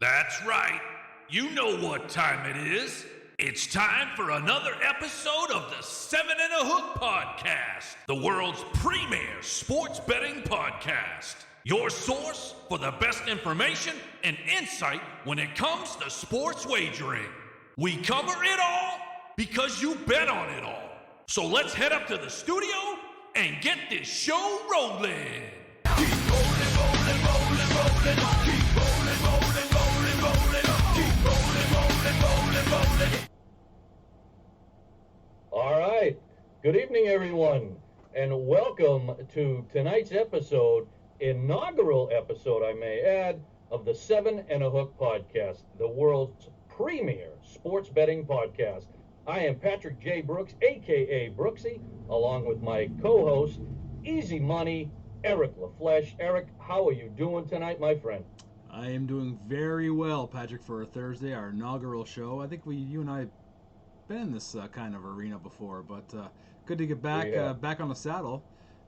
That's right. You know what time it is. It's time for another episode of the 7 and a Hook podcast, the world's premier sports betting podcast. Your source for the best information and insight when it comes to sports wagering. We cover it all because you bet on it all. So let's head up to the studio and get this show rolling. Keep rolling, rolling, rolling, rolling. Keep rolling, rolling, rolling, rolling. Keep rolling, rolling, rolling, rolling. All right. Good evening, everyone, and welcome to tonight's episode, inaugural episode, I may add, of the 7 and a Hook podcast, the world's premier sports betting podcast. I am Patrick J. Brooks, a.k.a. Brooksie, along with my co-host, EZ Money, Eric LaFleche. Eric, how are you doing tonight, my friend? I am doing very well, Patrick, for a Thursday, our inaugural show. I think you and I have been in this kind of arena before, but good to get back back on the saddle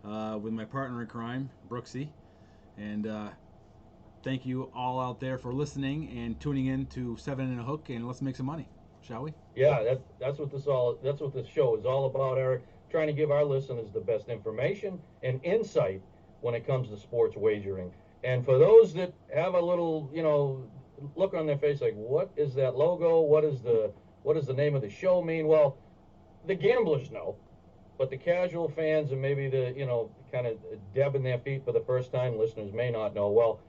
with my partner in crime, Brooksie. And thank you all out there for listening and tuning in to 7 and a Hook, and let's make some money, shall we? Yeah, that's what this show is all about, Eric. Trying to give our listeners the best information and insight when it comes to sports wagering. And for those that have a little, look on their face like, what is that logo? What does the name of the show mean? Well, the gamblers know, but the casual fans and maybe the, kind of dabbing their feet for the first time listeners may not know. Well,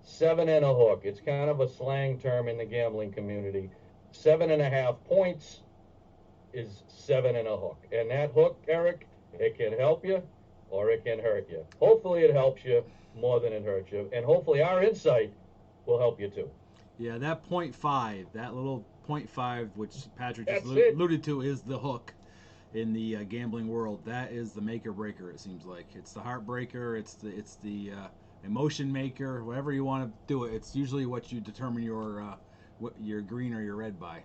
7 and a Hook. It's kind of a slang term in the gambling community. 7.5 points is 7 and a Hook. And that hook, Eric, it can help you or it can hurt you. Hopefully it helps you more than it hurts you. And hopefully our insight will help you too. Yeah, that 0.5, that little 0.5, which Patrick just alluded to, is the hook in the gambling world. That is the make or breaker, it seems like. It's the heartbreaker, it's the emotion maker, whatever you want to do it. It's usually what you determine your green or your red by,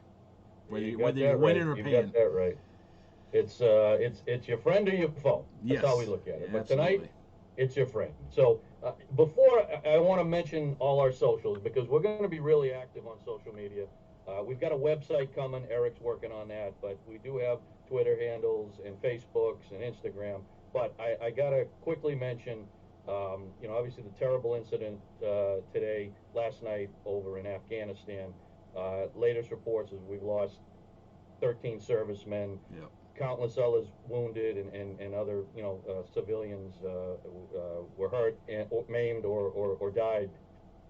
whether you're winning or paying. You got that right. It's your friend or your foe. That's how we look at it. But absolutely. Tonight, it's your friend. So before I want to mention all our socials, because we're going to be really active on social media. We've got a website coming. Eric's working on that, but we do have Twitter handles and Facebooks and Instagram. But I got to quickly mention, obviously the terrible incident last night over in Afghanistan. Latest reports is we've lost 13 servicemen, countless others wounded, and other civilians were hurt and maimed or died.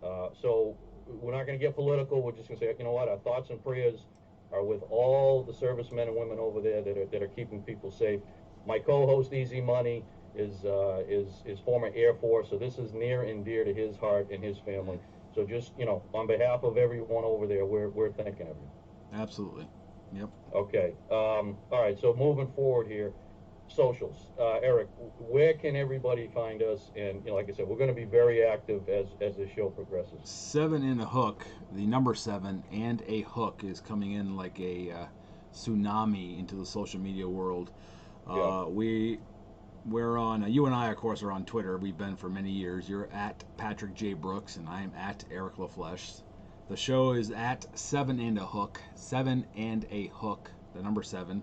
So we're not going to get political. We're just going to say, our thoughts and prayers are with all the servicemen and women over there that are keeping people safe. My co-host EZ Money is former Air Force, so this is near and dear to his heart and his family. So just, on behalf of everyone over there, we're thanking everyone. Absolutely. Yep. Okay. All right. So moving forward here, socials. Eric, where can everybody find us? And like I said, we're going to be very active as the show progresses. 7 and a Hook, the number 7 and a Hook is coming in like a tsunami into the social media world. We're on, you and I, of course, are on Twitter. We've been for many years. You're at Patrick J. Brooks, and I am at Eric LaFleche. The show is at 7 and a Hook, 7 and a Hook, the number 7,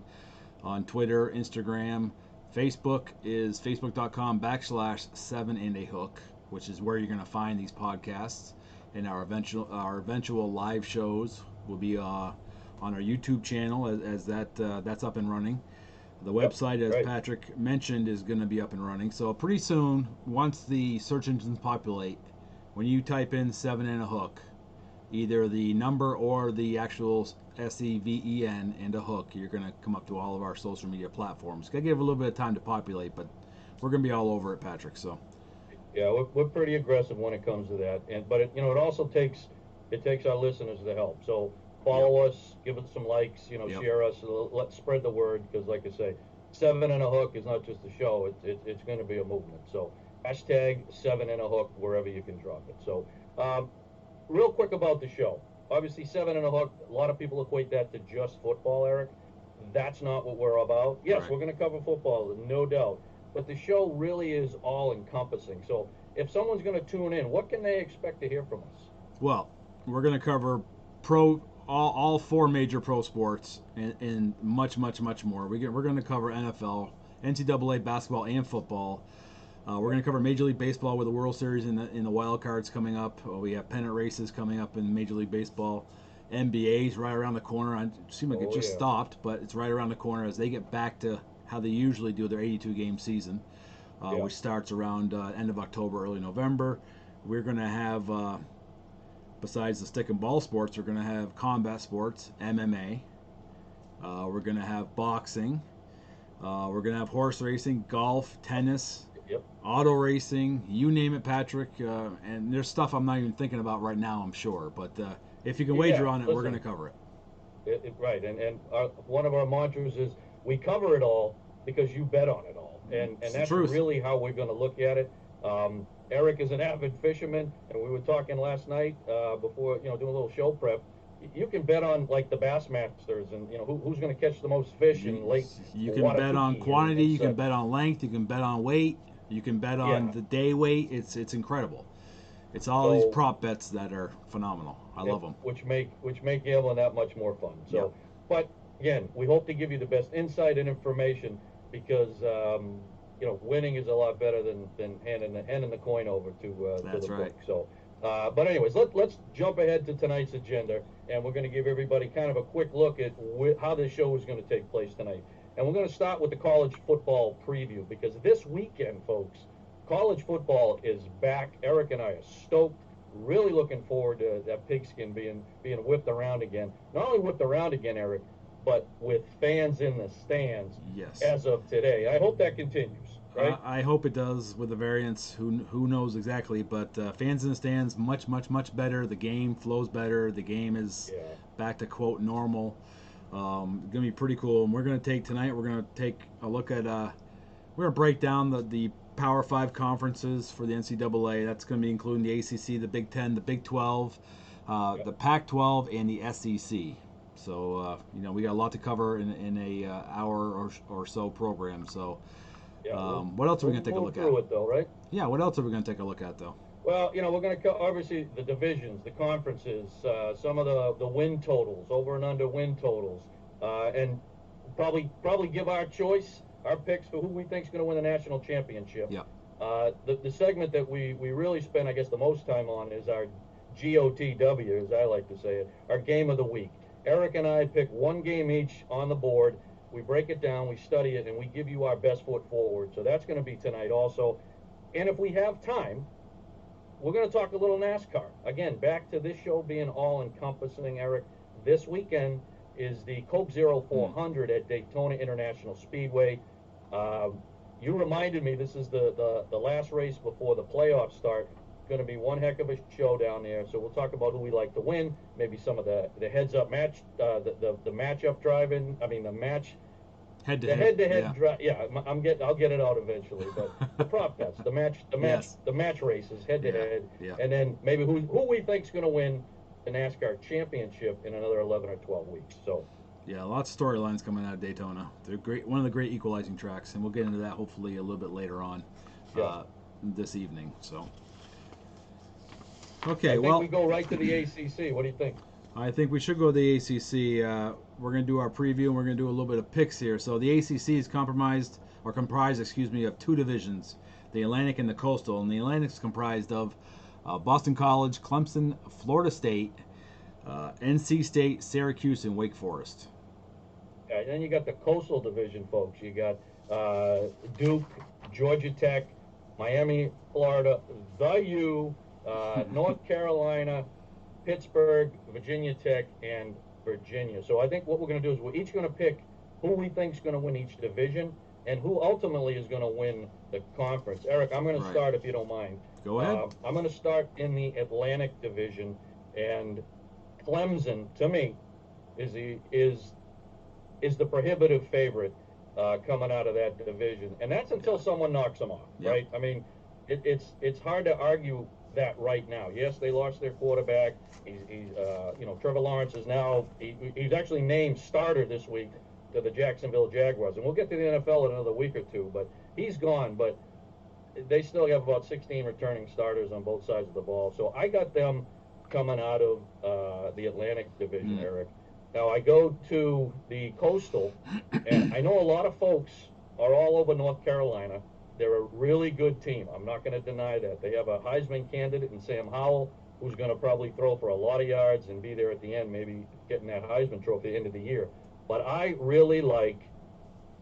on Twitter, Instagram. Facebook is facebook.com/7 and a Hook, which is where you're going to find these podcasts. And our eventual live shows will be on our YouTube channel as that's up and running. The website, as Patrick mentioned, is going to be up and running. So pretty soon, once the search engines populate, when you type in 7 and a Hook, either the number or the actual SEVEN and a Hook, you're going to come up to all of our social media platforms. Got to give a little bit of time to populate, but we're going to be all over it, Patrick. So, yeah, we're pretty aggressive when it comes to that, but it also takes our listeners to help. So follow us, give us some likes, share us, let's spread the word, because like I say, 7 and a Hook is not just a show; it's going to be a movement. So hashtag 7 and a Hook wherever you can drop it. So. Real quick about the show. Obviously, 7 and a Hook, a lot of people equate that to just football, Eric. That's not what we're about. Yes, We're going to cover football, no doubt. But the show really is all-encompassing. So if someone's going to tune in, what can they expect to hear from us? Well, We're going to cover all four major pro sports and much more. We're going to cover NFL, NCAA basketball and football. We're going to cover Major League Baseball with the World Series in the wild cards coming up. We have pennant races coming up in Major League Baseball. NBA's right around the corner. It seemed like it just stopped, but it's right around the corner as they get back to how they usually do their 82-game season, which starts around end of October, early November. We're going to have, besides the stick and ball sports, we're going to have combat sports, MMA. We're going to have boxing. We're going to have horse racing, golf, tennis. Auto racing, you name it, Patrick, and there's stuff I'm not even thinking about right now, I'm sure, but if you can wager on it, we're going to cover it. Right, and one of our mantras is we cover it all because you bet on it all, and that's really how we're going to look at it. Eric is an avid fisherman, and we were talking last night before, doing a little show prep. You can bet on like the Bassmasters, and who's going to catch the most fish in Lake. You can bet on quantity, you can bet on length, you can bet on weight. You can bet on the day weight. It's incredible. It's all these prop bets that are phenomenal. I love them. Which make gambling that much more fun. So, but again, we hope to give you the best insight and information because winning is a lot better than handing the coin over to the book. So, but anyways, let's jump ahead to tonight's agenda, and we're going to give everybody kind of a quick look at how this show is going to take place tonight. And we're going to start with the college football preview because this weekend, folks, college football is back. Eric and I are stoked. Really looking forward to that pigskin being whipped around again. Not only whipped around again, Eric, but with fans in the stands as of today. I hope that continues, right? I hope it does with the variants. Who knows exactly, but fans in the stands, much better. The game flows better. The game is back to, quote, normal. Going to be pretty cool. And we're going to take a look at, we're going to break down the Power 5 conferences for the NCAA. That's going to be including the ACC, the Big 10, the Big 12, the Pac-12, and the SEC. So, we got a lot to cover in a hour or so program. So, what else are we going to take a look at? Through it, though, right? Yeah, what else are we going to take a look at, though? Well, we're going to obviously the divisions, the conferences, some of the win totals, over and under win totals, and probably give our choice, our picks for who we think is going to win the national championship. Yeah. The segment that we really spend, I guess, the most time on is our GOTW, as I like to say it, our game of the week. Eric and I pick one game each on the board. We break it down, we study it, and we give you our best foot forward. So that's going to be tonight also. And if we have time, we're going to talk a little NASCAR. Again, back to this show being all-encompassing, Eric. This weekend is the Coke Zero 400 at Daytona International Speedway. You reminded me this is the last race before the playoffs start. Going to be one heck of a show down there. So we'll talk about who we like to win, maybe some of the heads-up match, the match-up driving. I mean, the match. Head-to-head drive. Yeah, I'll get it out eventually. But the prop bets, the match races, head-to-head, and then maybe who we think's going to win the NASCAR championship in another 11 or 12 weeks. So. Yeah, lots of storylines coming out of Daytona. They're great, one of the great equalizing tracks, and we'll get into that hopefully a little bit later on this evening. So. Okay, I think we go right to the ACC. What do you think? I think we should go to the ACC. We're going to do our preview, and we're going to do a little bit of picks here. So the ACC is comprised, of two divisions, the Atlantic and the Coastal. And the Atlantic is comprised of Boston College, Clemson, Florida State, NC State, Syracuse, and Wake Forest. And then you got the Coastal Division, folks. You got Duke, Georgia Tech, Miami, Florida, the U, North Carolina, Pittsburgh, Virginia Tech, and Virginia. So I think what we're going to do is we're each going to pick who we think is going to win each division and who ultimately is going to win the conference. Eric, I'm going to start if you don't mind. Go ahead. I'm going to start in the Atlantic Division, and Clemson, to me, is the prohibitive favorite coming out of that division, and that's until someone knocks them off, right? I mean, it's hard to argue that right now. Yes, they lost their quarterback. He's Trevor Lawrence is now he's actually named starter this week to the Jacksonville Jaguars, and we'll get to the NFL in another week or two. But he's gone, but they still have about 16 returning starters on both sides of the ball. So I got them coming out of the Atlantic Division, Eric. Now, I go to the Coastal, and I know a lot of folks are all over North Carolina. They're a really good team. I'm not going to deny that. They have a Heisman candidate in Sam Howell, who's going to probably throw for a lot of yards and be there at the end, maybe getting that Heisman trophy at the end of the year. But I really like,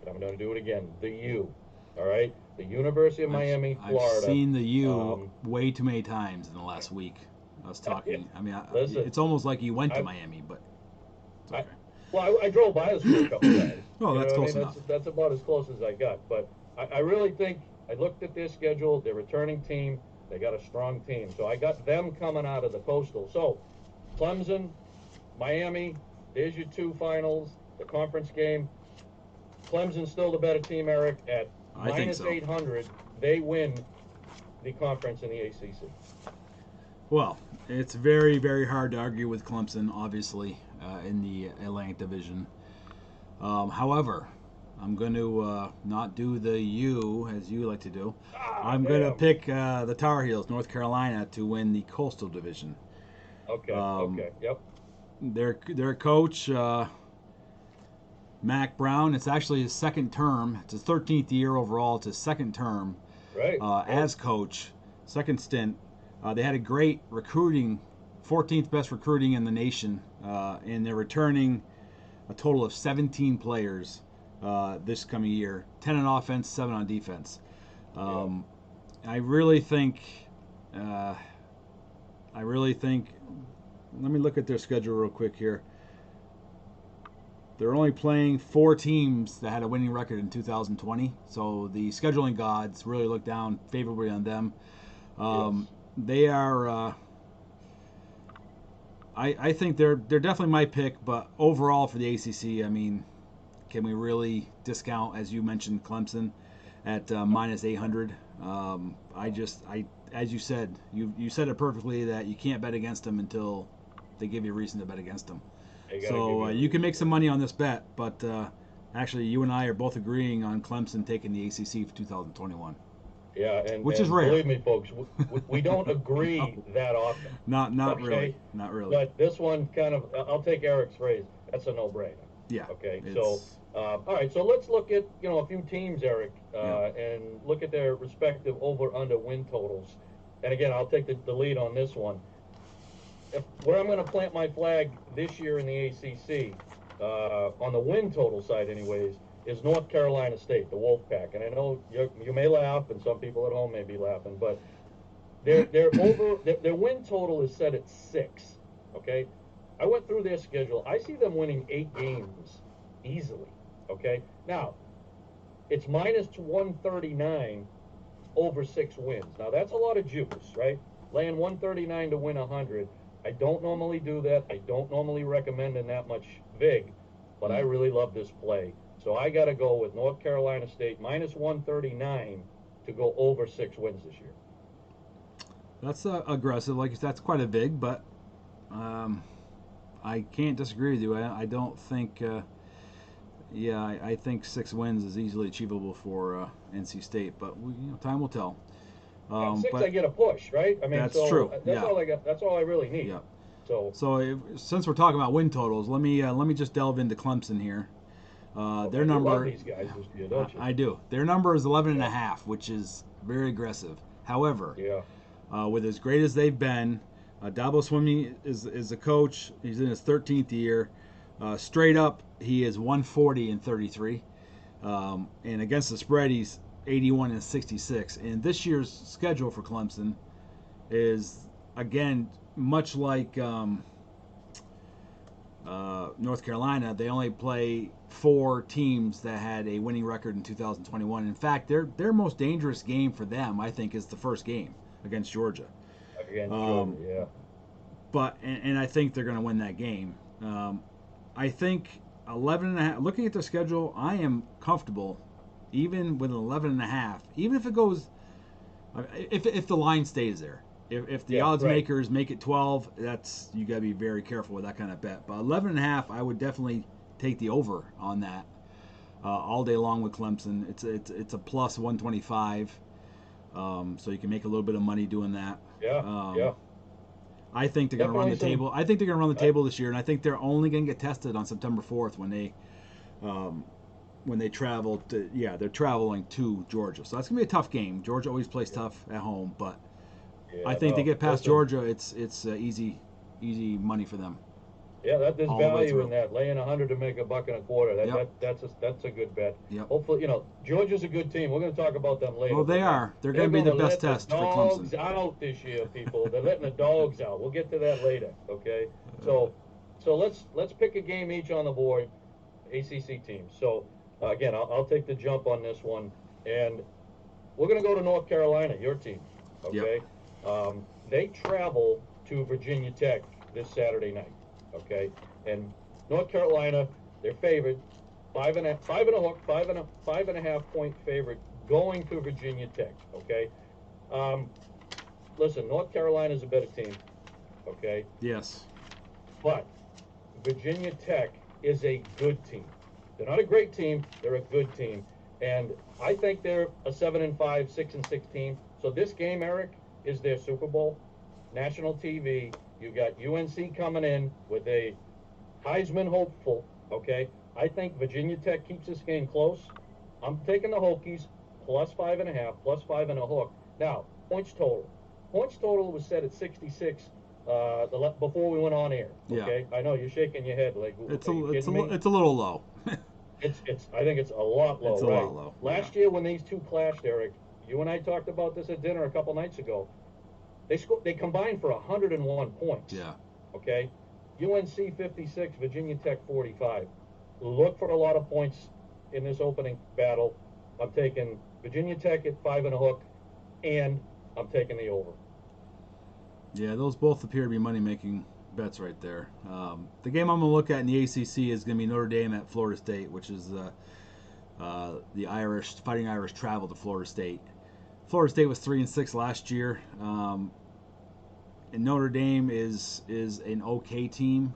and I'm going to do it again, the U. All right? The University of Miami, Florida. I've seen the U way too many times in the last week. I was talking. I mean, listen, it's almost like you went to Miami, but it's okay. I drove by the school a couple times. Oh, that's close enough. That's about as close as I got. But I really think, I looked at their schedule, their returning team, they got a strong team. So I got them coming out of the Coastal. So Clemson, Miami, there's your two finals, the conference game. Clemson's still the better team, Eric, at minus 800. They win the conference in the ACC. Well, it's very, very hard to argue with Clemson, obviously, in the Atlantic Division. However, I'm going to not do the U, as you like to do. I'm going to pick the Tar Heels, North Carolina, to win the Coastal Division. Okay, yep. Their coach, Mac Brown, it's actually his second term. It's his 13th year overall. It's his second term as coach, second stint. They had a great recruiting, 14th best recruiting in the nation, and they're returning a total of 17 players this coming year, 10 on offense, 7 on defense. I really think, let me look at their schedule real quick here. They're only playing 4 teams that had a winning record in 2020, so the scheduling gods really look down favorably on them. They are, I think they're definitely my pick, but overall for the ACC, I mean, can we really discount, as you mentioned, Clemson at minus 800? As you said, you said it perfectly that you can't bet against them until they give you a reason to bet against them. So you can make some money on this bet, but actually you and I are both agreeing on Clemson taking the ACC for 2021. Yeah, which is rare. Believe me, folks, we don't agree that often. Not really. But this one kind of, I'll take Eric's phrase, that's a no-brainer. Yeah. Okay, so, all right, so let's look at, a few teams, Eric, and look at their respective over-under win totals. And again, I'll take the lead on this one. Where I'm going to plant my flag this year in the ACC, on the win total side anyways, is North Carolina State, the Wolfpack. And I know you may laugh, and some people at home may be laughing, but their win total is set at 6. Okay, I went through their schedule. I see them winning 8 games easily. Okay, now it's minus 139 over 6 wins. Now that's a lot of juice, right? Laying 139 to win 100. I don't normally do that. I don't normally recommend in that much vig, but I really love this play. So I got to go with North Carolina State minus 139 to go over 6 wins this year. That's aggressive. Like that's quite a vig, but I can't disagree with you. I don't think. I think 6 wins is easily achievable for NC State, but time will tell. 6, I get a push, right? I mean, that's true. That's all I got. That's all I really need. Yeah. So since we're talking about win totals, let me just delve into Clemson here. Their number. You love these guys, don't you? I do. Their number is 11.5, which is very aggressive. However, with as great as they've been, Dabo Swinney is a coach. He's in his 13th year. Straight up, he is 140-33, and against the spread, he's 81-66. And this year's schedule for Clemson is again much like North Carolina. They only play 4 teams that had a winning record in 2021. In fact, their most dangerous game for them, I think, is the first game against Georgia. But and I think they're going to win that game. I think 11.5. Looking at their schedule, I am comfortable, even with an 11.5. Even if it goes, if the line stays there. If the odds makers make it 12, that's you got to be very careful with that kind of bet. But 11.5, I would definitely take the over on that all day long with Clemson. It's a plus 125, so you can make a little bit of money doing that. I think they're going to run the table. I think they're going to run the table this year, and I think they're only going to get tested on September 4th when they travel to. Yeah, they're traveling to Georgia, so that's going to be a tough game. Georgia always plays tough at home, but I think they get past Georgia. It's easy money for them. Yeah, there's value in that. Laying 100 to make $1.25. That's a good bet. Yep. Hopefully, Georgia's a good team. We're going to talk about them later. Well, they are. They're going to be the best test for Clemson. Dogs out this year, people. They're letting the dogs out. We'll get to that later. Okay. So let's pick a game each on the board. ACC teams. So again, I'll take the jump on this one, and we're going to go to North Carolina, your team. Okay. Yep. They travel to Virginia Tech this Saturday night. Okay, and North Carolina, they're favored, 5.5 point favorite going to Virginia Tech. Okay, listen, North Carolina's a better team. Okay. Yes. But Virginia Tech is a good team. They're not a great team. They're a good team, and I think they're a 7-5, 6-6 team. So this game, Eric, is their Super Bowl, national TV. You got UNC coming in with a Heisman hopeful, okay? I think Virginia Tech keeps this game close. I'm taking the Hokies, plus 5.5, plus 5 and a hook. Now, points total. Points total was set at 66 before we went on air, okay? Yeah. I know, you're shaking your head like, it's a little low. I think it's a lot low, It's a lot low. Last year when these two clashed, Eric, you and I talked about this at dinner a couple nights ago. They combined for 101 points. Yeah. Okay. UNC 56, Virginia Tech 45. Look for a lot of points in this opening battle. I'm taking Virginia Tech at 5 and a hook, and I'm taking the over. Yeah, those both appear to be money-making bets right there. The game I'm going to look at in the ACC is going to be Notre Dame at Florida State, which is the Fighting Irish travel to Florida State. Florida State was 3-6 last year, and Notre Dame is an okay team.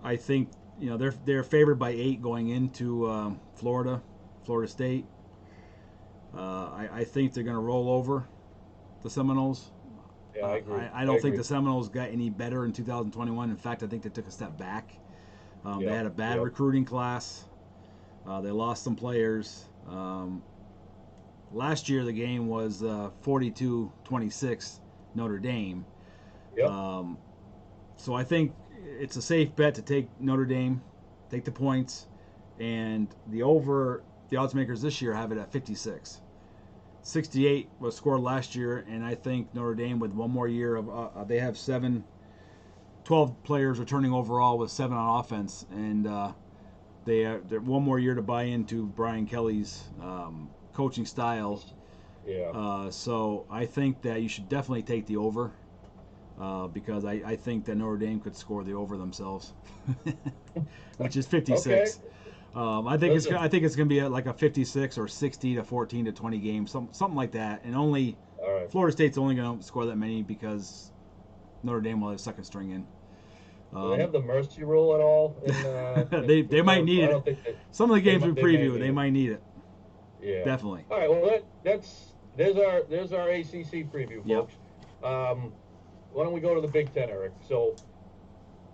I think they're favored by 8 going into Florida State. I think they're going to roll over the Seminoles. Yeah, I agree. I don't think the Seminoles got any better in 2021. In fact, I think they took a step back. They had a bad recruiting class. They lost some players. Last year, the game was 42-26 Notre Dame. Yep. So I think it's a safe bet to take Notre Dame, take the points, and the over. The odds makers this year have it at 56. 68 was scored last year, and I think Notre Dame with one more year of they have 12 players returning overall with 7 on offense, and they're one more year to buy into Brian Kelly's coaching style. Yeah. So I think that you should definitely take the over because I think that Notre Dame could score the over themselves, which is 56. Okay. I think it's going to be like a 56 or 60 to 14 to 20 game, something like that. And only Florida State's only going to score that many because Notre Dame will have second string in. Do they have the mercy rule at all? They might need it. Some of the games we preview, they might need it. Yeah, definitely. All right, well there's our ACC preview, folks. Yep. Why don't we go to the Big Ten, Eric? So,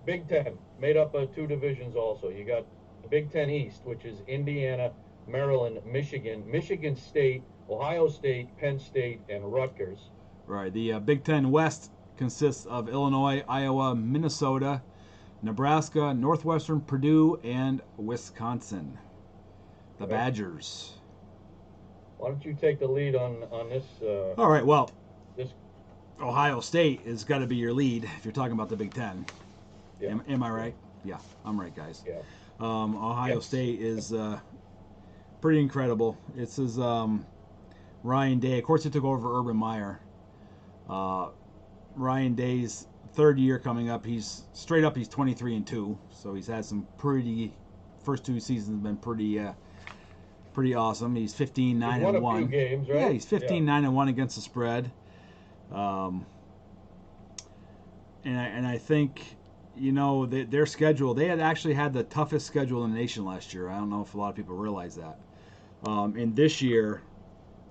Big Ten made up of 2 divisions. Also, you got the Big Ten East, which is Indiana, Maryland, Michigan State, Ohio State, Penn State, and Rutgers. Right. The Big Ten West consists of Illinois, Iowa, Minnesota, Nebraska, Northwestern, Purdue, and Wisconsin. The Badgers. Why don't you take the lead on this? All right. Well, Ohio State has got to be your lead if you're talking about the Big Ten. Yeah. Am I right? Yeah, I'm right, guys. Yeah. Ohio State is pretty incredible. It's his Ryan Day. Of course, he took over Urban Meyer. Ryan Day's 3rd year coming up. He's 23-2. So he's had some first 2 seasons have been pretty awesome. He's 15-9-1. He's won a few games, right? Yeah, he's 15-9-1 against the spread. And I think, their schedule, they had actually had the toughest schedule in the nation last year. I don't know if a lot of people realize that. And this year,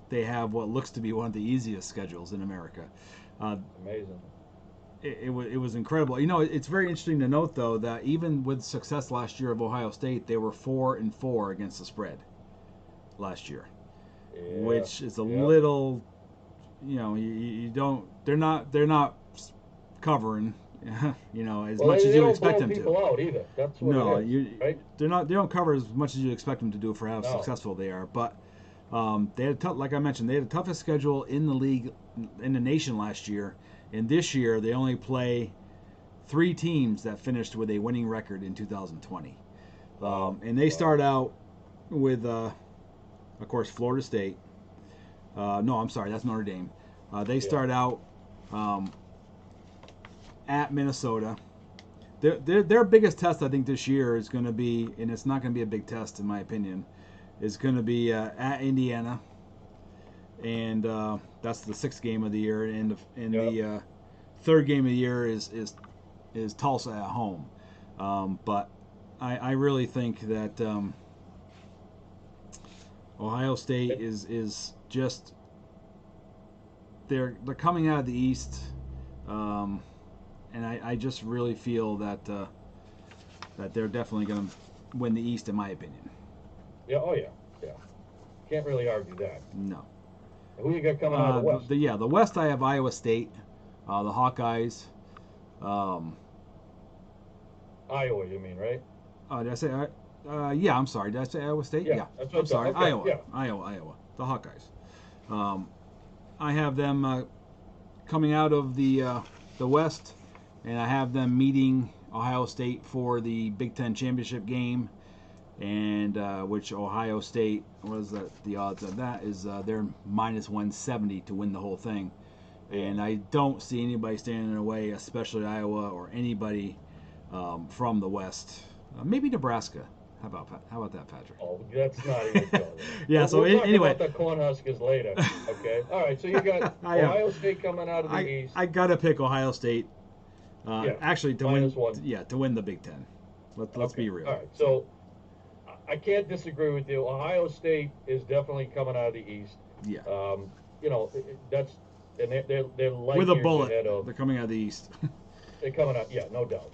they have what looks to be one of the easiest schedules in America. Amazing. It was incredible. It's very interesting to note though that even with success last year of Ohio State, they were 4-4 against the spread last year, Yeah. which is a little, you don't. They're not covering, as much as you expect them to. They don't blow people out either. That's what it is, right? They don't cover as much as you expect them to do for how successful they are. But they had like I mentioned, they had the toughest schedule in the league, in the nation last year. And this year, they only play 3 teams that finished with a winning record in 2020. And they start out with, of course, Florida State. No, I'm sorry, that's Notre Dame. They start out at Minnesota. Their biggest test, I think, this year is going to be, and it's not going to be a big test in my opinion, is going to be at Indiana. And that's the 6th game of the year, and the 3rd game of the year is Tulsa at home. But I really think that Ohio State is just they're coming out of the East, and I just really feel that they're definitely going to win the East, in my opinion. Yeah. Oh yeah. Can't really argue that. No. Who you got coming out of the West? The West, I have Iowa State, the Hawkeyes. Iowa, you mean, right? Did I say? Yeah, I'm sorry. Did I say Iowa State? Yeah. That's what I'm sorry. okay, Iowa. Iowa. The Hawkeyes. I have them coming out of the West, and I have them meeting Ohio State for the Big Ten championship game. And which Ohio State, what is that? The odds of that is they're -170 to win the whole thing, and I don't see anybody standing in the way, especially Iowa or anybody from the West. Maybe Nebraska. How about that, Patrick? Oh, that's not even close. Yeah. So we'll talk anyway, about the Cornhuskers later. Okay. All right. So you got Ohio State coming out of the East. I gotta pick Ohio State. Actually, to win. -1. Yeah, to win the Big Ten. Let's be real. All right. So I can't disagree with you. Ohio State is definitely coming out of the East. Yeah. That's and they're light with a years bullet. ahead of. They're coming out of the East. They're coming out. Yeah, no doubt.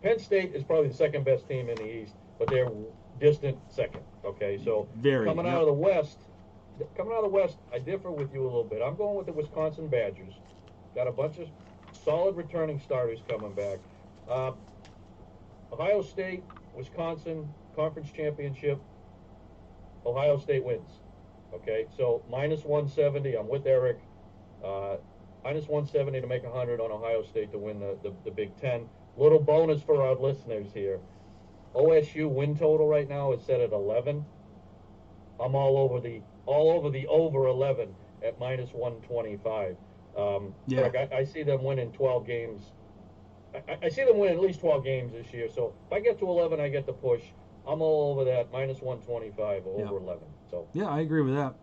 Penn State is probably the second best team in the East, but they're distant second. Okay, so coming out of the West, I differ with you a little bit. I'm going with the Wisconsin Badgers. Got a bunch of solid returning starters coming back. Ohio State, Wisconsin, conference championship. Ohio State wins. Okay, so -170. I'm with Eric. -170 to make 100 on Ohio State to win the Big Ten. Little bonus for our listeners here. OSU win total right now is set at 11. I'm all over the over 11 at -125. Eric, I see them winning 12 games. I see them winning at least 12 games this year. So if I get to 11, I get the push. I'm all over that -125 over 11. So yeah, I agree with that.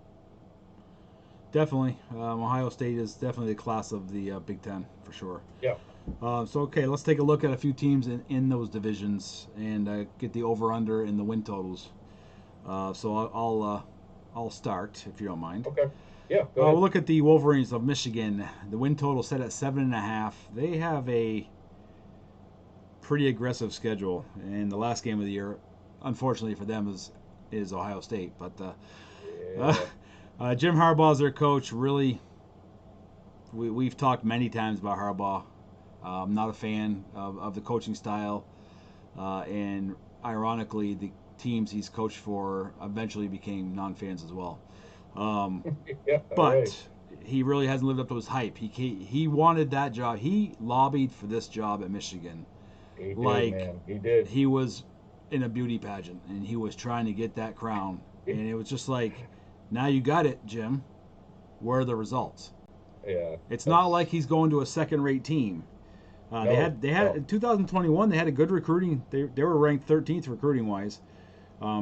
Definitely, Ohio State is definitely the class of the Big Ten for sure. Yeah. So okay, let's take a look at a few teams in those divisions and get the over/under and the win totals. So I'll start if you don't mind. Okay. Yeah. Go ahead. We'll look at the Wolverines of Michigan. The win total set at 7.5. They have a pretty aggressive schedule, and the last game of the year, unfortunately for them, is Ohio State. But Jim Harbaugh is their coach. Really, we've talked many times about Harbaugh. I'm not a fan of the coaching style, and ironically, the teams he's coached for eventually became non-fans as well. But he really hasn't lived up to his hype. He wanted that job. He lobbied for this job at Michigan. He did, man. He did. He was in a beauty pageant, and he was trying to get that crown. And it was just like, now you got it, Jim. Where are the results? Yeah. It's not like he's going to a second-rate team. They had in 2021. They had a good recruiting. They were ranked 13th recruiting-wise.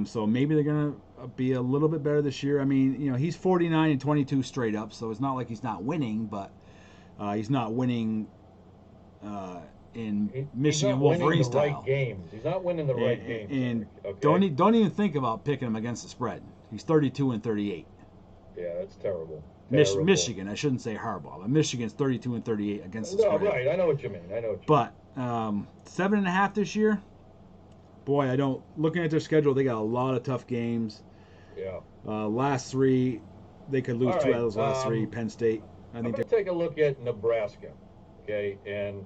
So maybe they're gonna be a little bit better this year. I mean, he's 49-22 straight up, so it's not like he's not winning, but he's not winning in Michigan Wolverine style. Right games. He's not winning the right games. And okay. don't even think about picking him against the spread. He's 32-38. Yeah, that's terrible. Michigan, I shouldn't say Harbaugh, but Michigan's 32-38 against the spread. No, right. I know what you mean. But 7.5 this year. Boy, looking at their schedule, they got a lot of tough games. Yeah. Last three, they could lose two out of those last three. Penn State. I'm going to take a look at Nebraska. Okay, and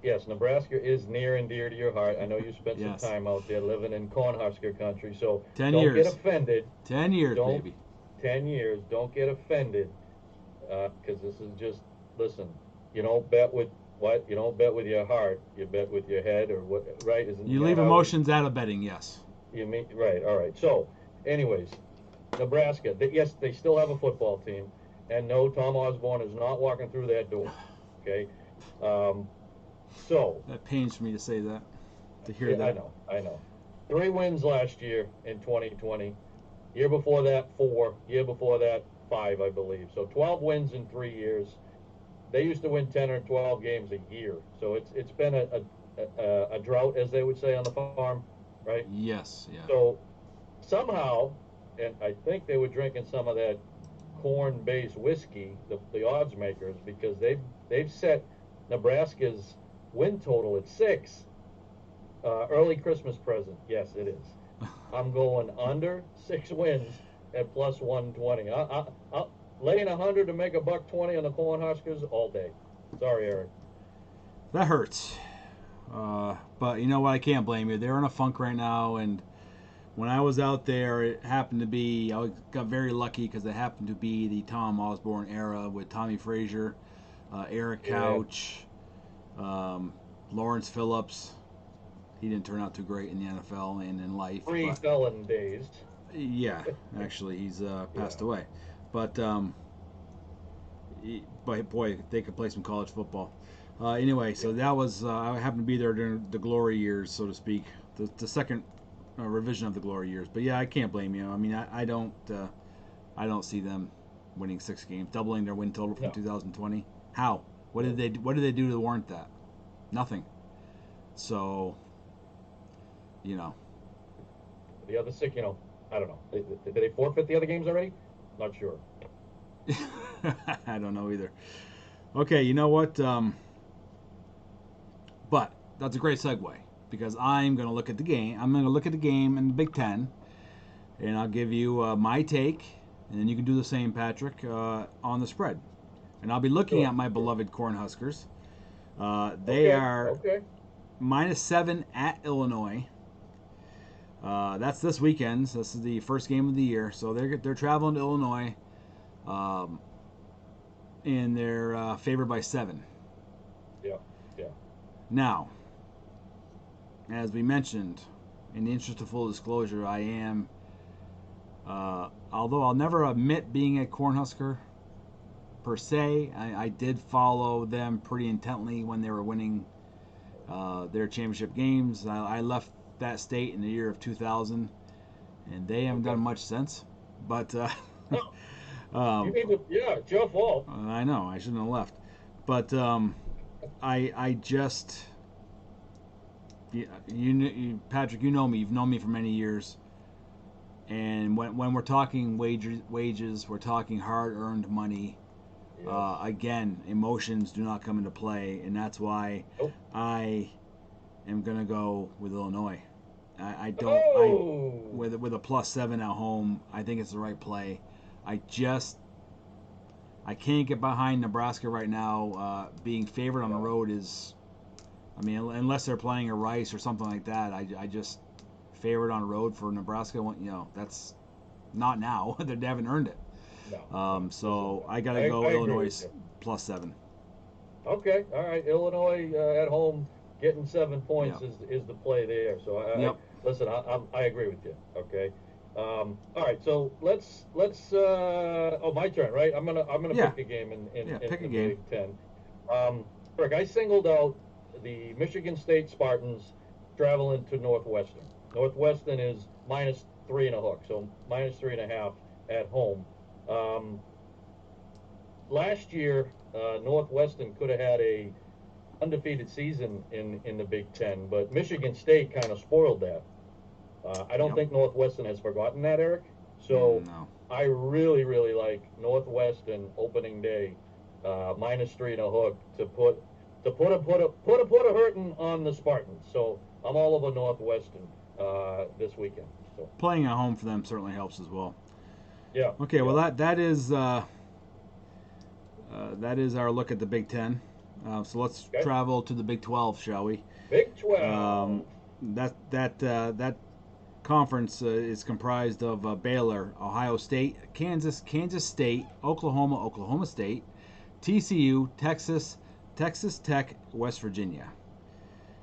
yes, Nebraska is near and dear to your heart. I know you spent some time out there living in Cornhusker country, so 10 don't years. get offended. 10 years, baby. 10 years. Don't get offended, because this is just, listen, you don't bet with what? You don't bet with your heart. You bet with your head, or what? Right? You leave emotions out of betting. Yes. You mean right? All right. So, anyways, Nebraska. Yes, they still have a football team, and no, Tom Osborne is not walking through that door. Okay. So that pains me to say that, to hear that. I know. 3 wins last year in 2020. Year before that, 4. Year before that, 5, I believe. So 12 wins in 3 years. They used to win 10 or 12 games a year. So it's been a drought, as they would say on the farm, right? Yes. Yeah. So somehow, and I think they were drinking some of that corn-based whiskey, the odds makers, because they've set Nebraska's win total at 6. Early Christmas present. Yes, it is. I'm going under 6 wins at plus 120. I'll laying 100 to make $120 on the Cornhuskers all day. Sorry, Eric. That hurts. But you know what? I can't blame you. They're in a funk right now, and when I was out there, it happened to be, I got very lucky because it happened to be the Tom Osborne era with Tommy Frazier, Eric Couch, Lawrence Phillips. He didn't turn out too great in the NFL and in life. Pre-felon days. Yeah, actually, he's passed away. But boy, they could play some college football. Anyway, so that was, I happened to be there during the glory years, so to speak, the second revision of the glory years. But yeah, I can't blame you. I mean, I don't see them winning 6 games, doubling their win total from 2020. How? What did they do to warrant that? Nothing. So, you know. The other 6, I don't know. Did they forfeit the other games already? Not sure. I don't know either. Okay, you know what? But that's a great segue, because I'm going to look at the game. I'm going to look at the game in the Big Ten, and I'll give you my take, and then you can do the same, Patrick, on the spread. And I'll be looking at my beloved Cornhuskers. They are -7 at Illinois. That's this weekend. This is the first game of the year, so they're traveling to Illinois, and they're favored by 7. Yeah. Now, as we mentioned, in the interest of full disclosure, I am, although I'll never admit being a Cornhusker per se, I did follow them pretty intently when they were winning their championship games. I left that state in the year of 2000, and they haven't done much since. But it's your fault. I know, I shouldn't have left. But I just, you Patrick, you know me. You've known me for many years. And when we're talking wages, we're talking hard-earned money. Yes. Again, emotions do not come into play, and that's why I am gonna go with Illinois. I don't. With a +7 at home, I think it's the right play. I can't get behind Nebraska right now. Being favored on the road is, I mean, unless they're playing a Rice or something like that, I just favored on the road for Nebraska. That's not now. They haven't earned it. No. So I gotta go Illinois +7. Okay, all right. Illinois at home getting 7 points is the play there. So listen, I agree with you. Okay. All right. So let's. My turn, right? I'm gonna pick a game in the Big Ten. Rick, I singled out the Michigan State Spartans traveling to Northwestern. Northwestern is -3 and a hook, so -3.5 at home. Last year, Northwestern could have had a undefeated season in the Big Ten, but Michigan State kind of spoiled that. I don't think Northwestern has forgotten that, Eric. So No. I really, really like Northwestern opening day, -3 and a hook to put a hurting on the Spartans. So I'm all over Northwestern this weekend. So Playing at home for them certainly helps as well. yeah. Okay, yeah. well that is our look at the Big Ten. So let's Okay. travel to the Big 12, shall we? Big 12. That conference is comprised of Baylor, Ohio State, Kansas State, Oklahoma State, TCU, Texas Tech, West Virginia.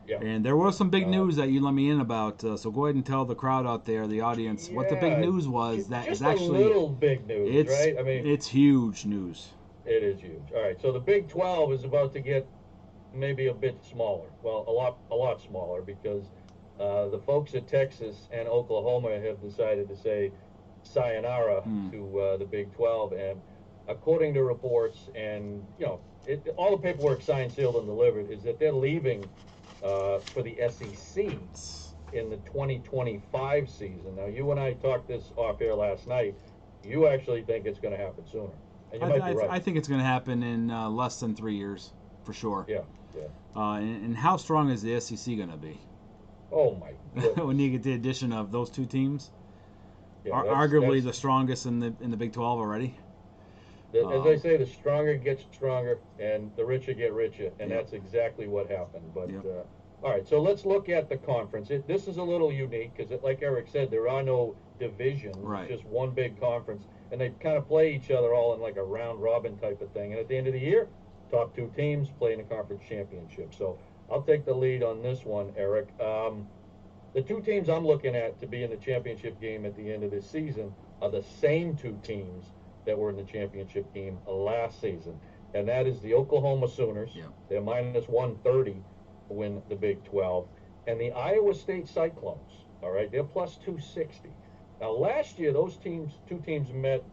Yeah. And there was some big news that you let me in about, so go ahead and tell the crowd out there, the audience, what the big news was. That just is actually a little big news, right? I mean, it's huge news. it is huge. All right, so the Big 12 is about to get maybe a bit smaller. Well, a lot smaller because the folks at Texas and Oklahoma have decided to say sayonara to the Big 12, and according to reports, and all the paperwork signed, sealed, and delivered, is that they're leaving for the SEC in the 2025 season. Now, you and I talked this off air last night. You actually think it's going to happen sooner, and you might be right. I think it's going to happen in less than 3 years, for sure. Yeah. And how strong is the SEC going to be? Oh my goodness. When you get the addition of those two teams, Yeah, arguably the strongest in the Big 12 already. As I say, the stronger gets stronger, and the richer get richer, and Yep. that's exactly what happened. But Yep. all right, so let's look at the conference. This is a little unique because, like Eric said, there are no divisions. Right. It's just one big conference, and they kind of play each other all in like a round robin type of thing. And at the end of the year, top 2 teams play in the conference championship. So I'll take the lead on this one, Eric. The 2 teams I'm looking at to be in the championship game at the end of this season are the same 2 teams that were in the championship game last season, and that is the Oklahoma Sooners. Yep. They're -130 to win the Big 12, and the Iowa State Cyclones. All right, they're +260. Now, last year, those 2 teams met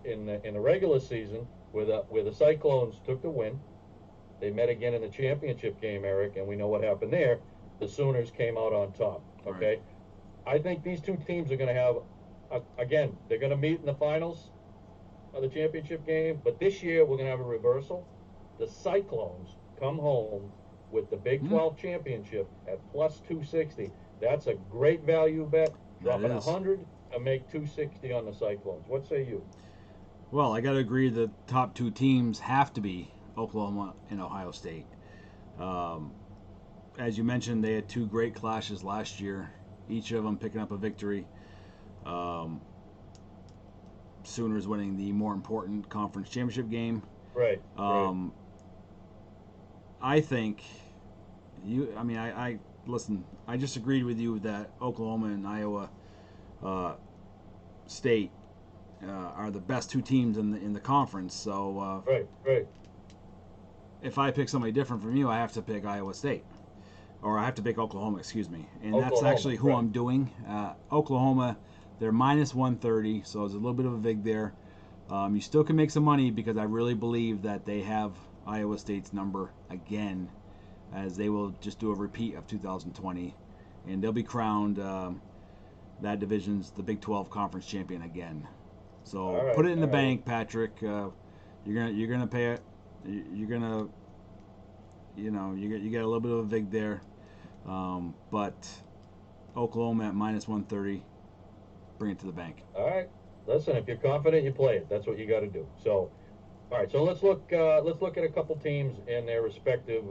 in the regular season, where the Cyclones took the win. They met again in the championship game, Eric, and we know what happened there. The Sooners came out on top. Okay, Right. I think these 2 teams are going to have, again, they're going to meet in the finals of the championship game, but this year we're going to have a reversal. The Cyclones come home with the Big 12 championship at +260. That's a great value bet. Dropping 100 and make 260 on the Cyclones. What say you? Well, I got to agree the top 2 teams have to be Oklahoma and Ohio State. As you mentioned, they had 2 great clashes last year, each of them picking up a victory. Sooners winning the more important conference championship game. Right. I think I listen. I just agreed with you that Oklahoma and Iowa State are the best 2 teams in the conference. So right. If I pick somebody different from you, I have to pick Iowa State, or I have to pick Oklahoma. Excuse me, and Oklahoma, that's actually who right. I'm doing. Oklahoma. They're -130, so there's a little bit of a vig there. You still can make some money because I really believe that they have Iowa State's number again, as they will just do a repeat of 2020, and they'll be crowned that division's the Big 12 conference champion again. So All right, put it in the all bank, Patrick. You're gonna pay it. You're gonna, you get a little bit of a vig there, but Oklahoma at -130. Bring it to the bank. All right. Listen, if you're confident, you play it. That's what you got to do. So, all right. So let's look at a couple teams and their respective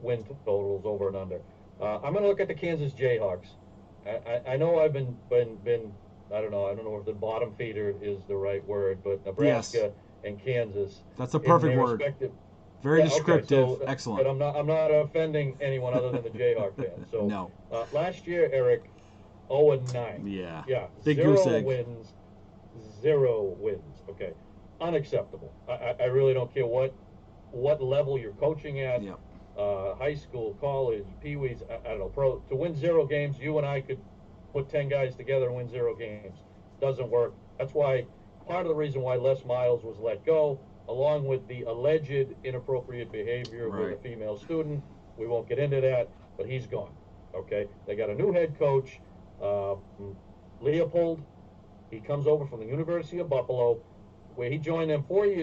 win totals over and under. I'm going to look at the Kansas Jayhawks. I know I've been I don't know if the bottom feeder is the right word, but Nebraska and Kansas. That's a perfect word. Very descriptive. Okay, so, excellent. But I'm not offending anyone other than the Jayhawk fans. So no. Last year, Eric, 0-9. Yeah. Big 0 goose egg. 0 wins. Okay, unacceptable. I really don't care what level you're coaching at. Yep. High school, college, peewees. I don't know. Pro to win 0 games, you and I could put 10 guys together and win 0 games. Doesn't work. That's why part of the reason why Les Miles was let go, along with the alleged inappropriate behavior with a female student. We won't get into that, but he's gone. Okay, they got a new head coach. Leopold, He comes over from the University of Buffalo, where he joined them 3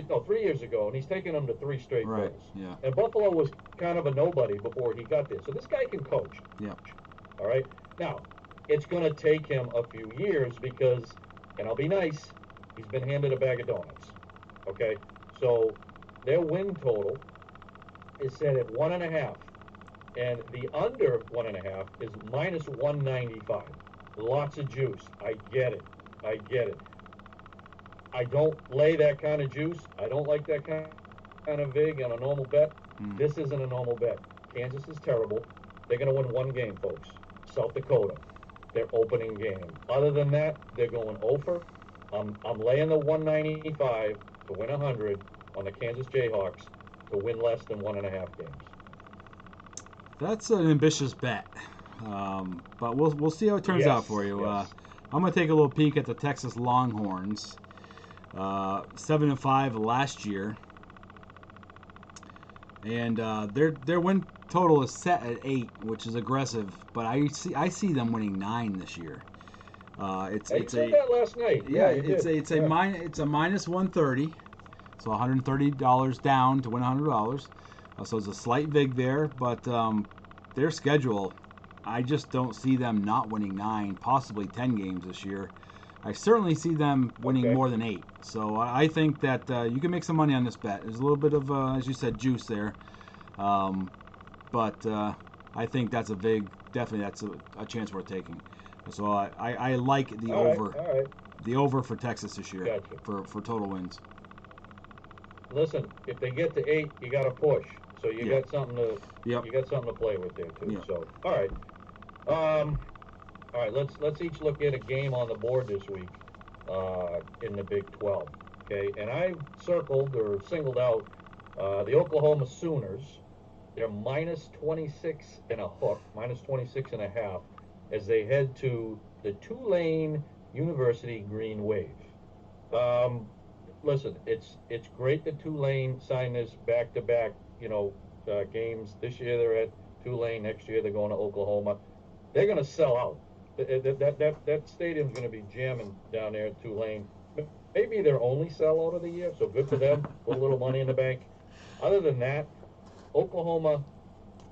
years ago, and he's taken them to 3 straight Right. bowls. Yeah. And Buffalo was kind of a nobody before he got there. So this guy can coach. Yeah. All right. Now, it's going to take him a few years because, and I'll be nice, he's been handed a bag of donuts. Okay. So their win total is set at 1.5, and the under 1.5 is minus 195. Lots of juice. I get it. I don't lay that kind of juice. I don't like that kind of vig on a normal bet. This isn't a normal bet. Kansas is terrible. They're going to win one game, folks. South Dakota, their opening game. Other than that, they're going over. I'm laying the 195 to win 100 on the Kansas Jayhawks to win less than 1.5 games. That's an ambitious bet, but we'll see how it turns out for you. Yes. I'm gonna take a little peek at the Texas Longhorns. 7-5 last year, and their win total is set at 8, which is aggressive. But I see them winning 9 this year. You said that last night. Yeah, you did. it's a minus 130, so $130 down to win $100. So it's a slight vig there, but their schedule, I just don't see them not winning 9, possibly 10 games this year. I certainly see them winning more than 8. So I think that you can make some money on this bet. There's a little bit of, as you said, juice there. But I think that's a vig. Definitely, that's a chance worth taking. So I like the over. All right. The over for Texas this year. Gotcha. For total wins. Listen, if they get to 8, you got to push. So you got something to you got something to play with there too. Yep. So all right, let's each look at a game on the board this week in the Big 12. Okay, and I circled or singled out the Oklahoma Sooners. They're minus 26 and a hook, minus 26 and a half, as they head to the Tulane University Green Wave. Listen, it's great that Tulane signed this back-to-back, games. This year they're at Tulane. Next year they're going to Oklahoma. They're going to sell out. That stadium's going to be jamming down there at Tulane. Maybe their only sellout of the year, so good for them. Put a little money in the bank. Other than that, Oklahoma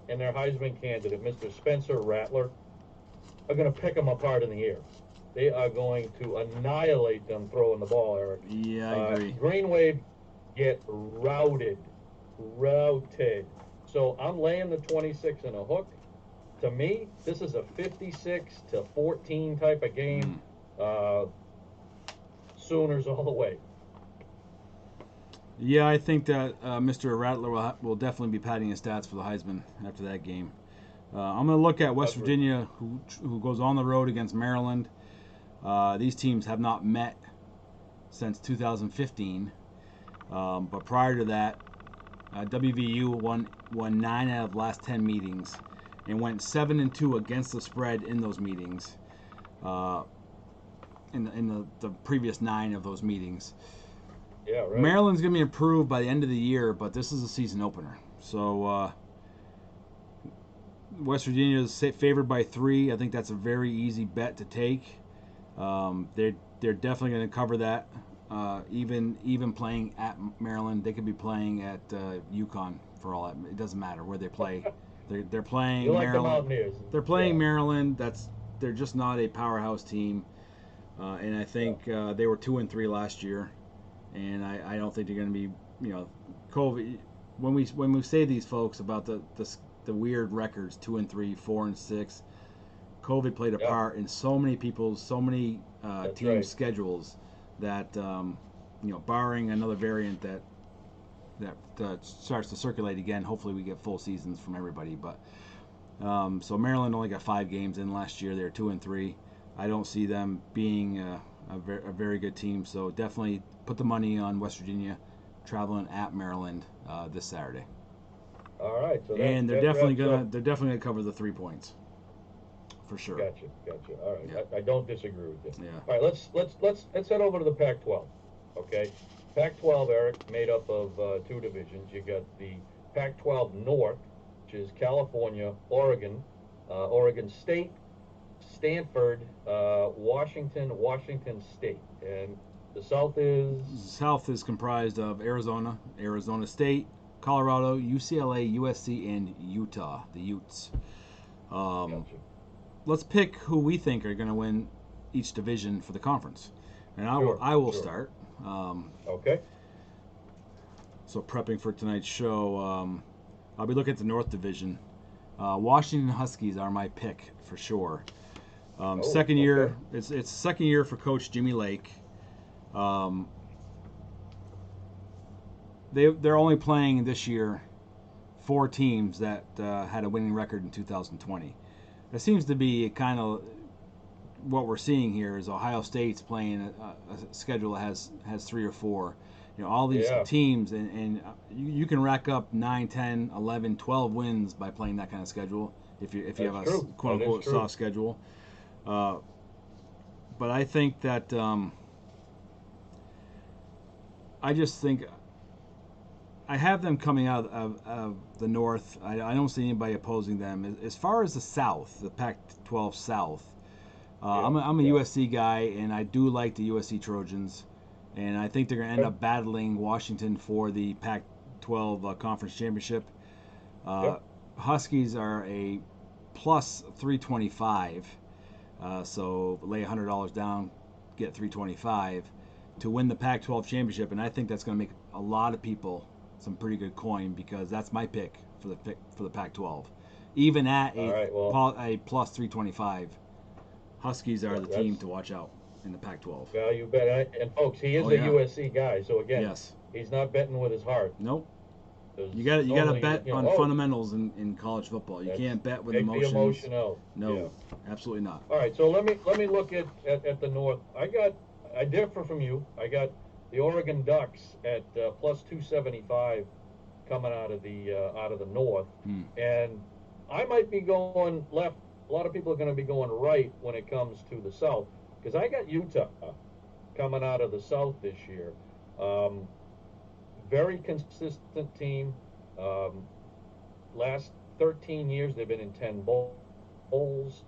and their Heisman candidate, Mr. Spencer Rattler, are going to pick them apart in the air. They are going to annihilate them throwing the ball, Eric. Yeah, I agree. Green Wave get routed. So I'm laying the 26 and a hook. To me, this is a 56-14 type of game. Sooners all the way. Yeah, I think that Mr. Rattler will definitely be padding his stats for the Heisman after that game. I'm going to look at West Virginia, who goes on the road against Maryland. These teams have not met since 2015. But prior to that, WVU won 9 out of the last 10 meetings and went 7-2 against the spread in those meetings. In the previous 9 of those meetings. Yeah, right. Maryland's going to be improved by the end of the year, but this is a season opener. So West Virginia is favored by 3. I think that's a very easy bet to take. They're definitely going to cover that. Even playing at Maryland, they could be playing at UConn for all that. It doesn't matter where they play. They're playing you like Maryland. The Mountaineers. They're playing Maryland. They're just not a powerhouse team. And I think they were 2-3 last year, and I don't think they're going to be, COVID. When we say these folks about the weird records, 2-3, 4-6, COVID played a part in so many teams' schedules that barring another variant that starts to circulate again, hopefully we get full seasons from everybody. But so Maryland only got 5 games in last year. They're 2-3. I don't see them being a very good team. So definitely put the money on West Virginia traveling at Maryland this Saturday. All right. So and they're definitely gonna cover the 3 points for sure. Gotcha. All right. Yeah. I don't disagree with you. Yeah. All right. Let's head over to the Pac-12. Okay. Pac-12, Eric, made up of 2 divisions. You got the Pac-12 North, which is California, Oregon, Oregon State, Stanford, Washington State. And the South is? South is comprised of Arizona, Arizona State, Colorado, UCLA, USC, and Utah, the Utes. Gotcha. Let's pick who we think are going to win each division for the conference. And I will start. Okay. So prepping for tonight's show, I'll be looking at the North Division. Washington Huskies are my pick for sure. Second year, it's second year for Coach Jimmy Lake. They're only playing this year 4 teams that had a winning record in 2020. That seems to be kind of what we're seeing here. Is Ohio State's playing a schedule that has 3 or 4. You know, all these teams, and you can rack up 9, 10, 11, 12 wins by playing that kind of schedule if you have a quote unquote soft schedule. But I think that I just think I have them coming out of the North. I don't see anybody opposing them. As far as the South, the Pac-12 South, I'm a USC guy, and I do like the USC Trojans. And I think they're going to end up battling Washington for the Pac-12 Conference Championship. Huskies are a plus 325. So lay $100 down, get 325 to win the Pac-12 Championship. And I think that's going to make a lot of people some pretty good coin, because that's my pick for the Pac-12. Even at a plus 325, Huskies are the team to watch out in the Pac-12. Yeah, you bet. And folks, he is a USC guy, so again, he's not betting with his heart. Nope. You got to bet on fundamentals in college football. You can't bet with emotions. Take the emotion out. No, absolutely not. All right, so let me look at the North. I differ from you. I got the Oregon Ducks at plus 275 coming out of the North, and I might be going left. A lot of people are going to be going right when it comes to the South, because I got Utah coming out of the South this year. Very consistent team. Last 13 years, they've been in 10 bowls.